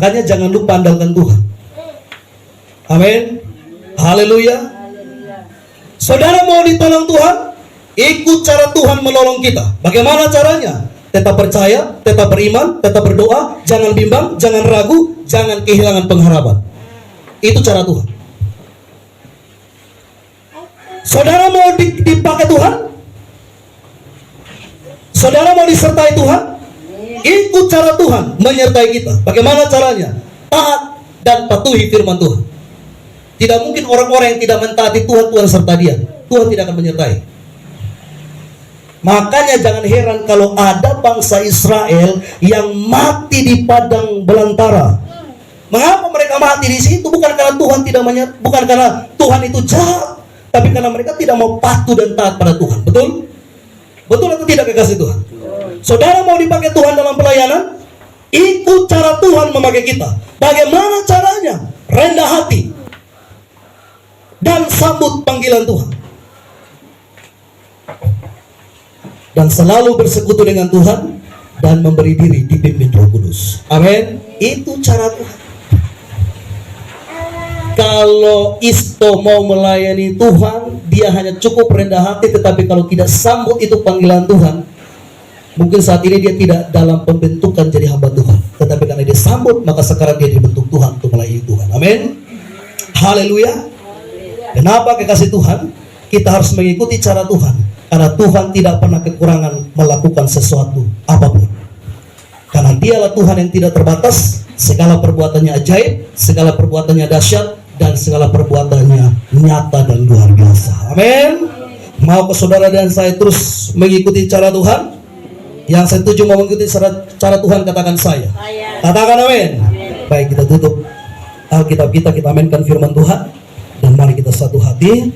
Makanya jangan lupa andalkan Tuhan. Amin. Haleluya. Saudara mau ditolong Tuhan, ikut cara Tuhan menolong kita. Bagaimana caranya? Tetap percaya, tetap beriman, tetap berdoa, jangan bimbang, jangan ragu, jangan kehilangan pengharapan. Itu cara Tuhan. Saudara mau dipakai Tuhan? Saudara mau disertai Tuhan? Ikut cara Tuhan menyertai kita. Bagaimana caranya? Taat dan patuhi firman Tuhan. Tidak mungkin orang-orang yang tidak mentaati Tuhan, Tuhan serta dia. Tuhan tidak akan menyertai. Makanya jangan heran kalau ada bangsa Israel yang mati di padang belantara. Mengapa mereka mati di situ? Bukan karena Tuhan tidak bukan karena Tuhan itu jahat, tapi karena mereka tidak mau patuh dan taat pada Tuhan. Betul? Betul atau tidak kekasih Tuhan? Saudara mau dipakai Tuhan dalam pelayanan? Ikut cara Tuhan memakai kita. Bagaimana caranya? Rendah hati dan sambut panggilan Tuhan. Dan selalu bersekutu dengan Tuhan dan memberi diri dipimpin Roh Kudus. Amin. Itu cara Tuhan. Kalau Isto mau melayani Tuhan, dia hanya cukup rendah hati, tetapi kalau tidak sambut itu panggilan Tuhan, mungkin saat ini dia tidak dalam pembentukan jadi hamba Tuhan. Tetapi karena dia sambut, maka sekarang dia dibentuk Tuhan untuk melayani Tuhan. Amin. Haleluya. Kenapa kekasih Tuhan? Kita harus mengikuti cara Tuhan. Karena Tuhan tidak pernah kekurangan melakukan sesuatu apapun. Karena dialah Tuhan yang tidak terbatas. Segala perbuatannya ajaib, segala perbuatannya dahsyat, dan segala perbuatannya nyata dan luar biasa. Amin. Mau ke saudara dan saya terus mengikuti cara Tuhan? Yang setuju mau mengikuti cara Tuhan, katakan saya. Katakan amin. Baik, kita tutup Alkitab kita, kita mainkan firman Tuhan. Dan mari kita satu hati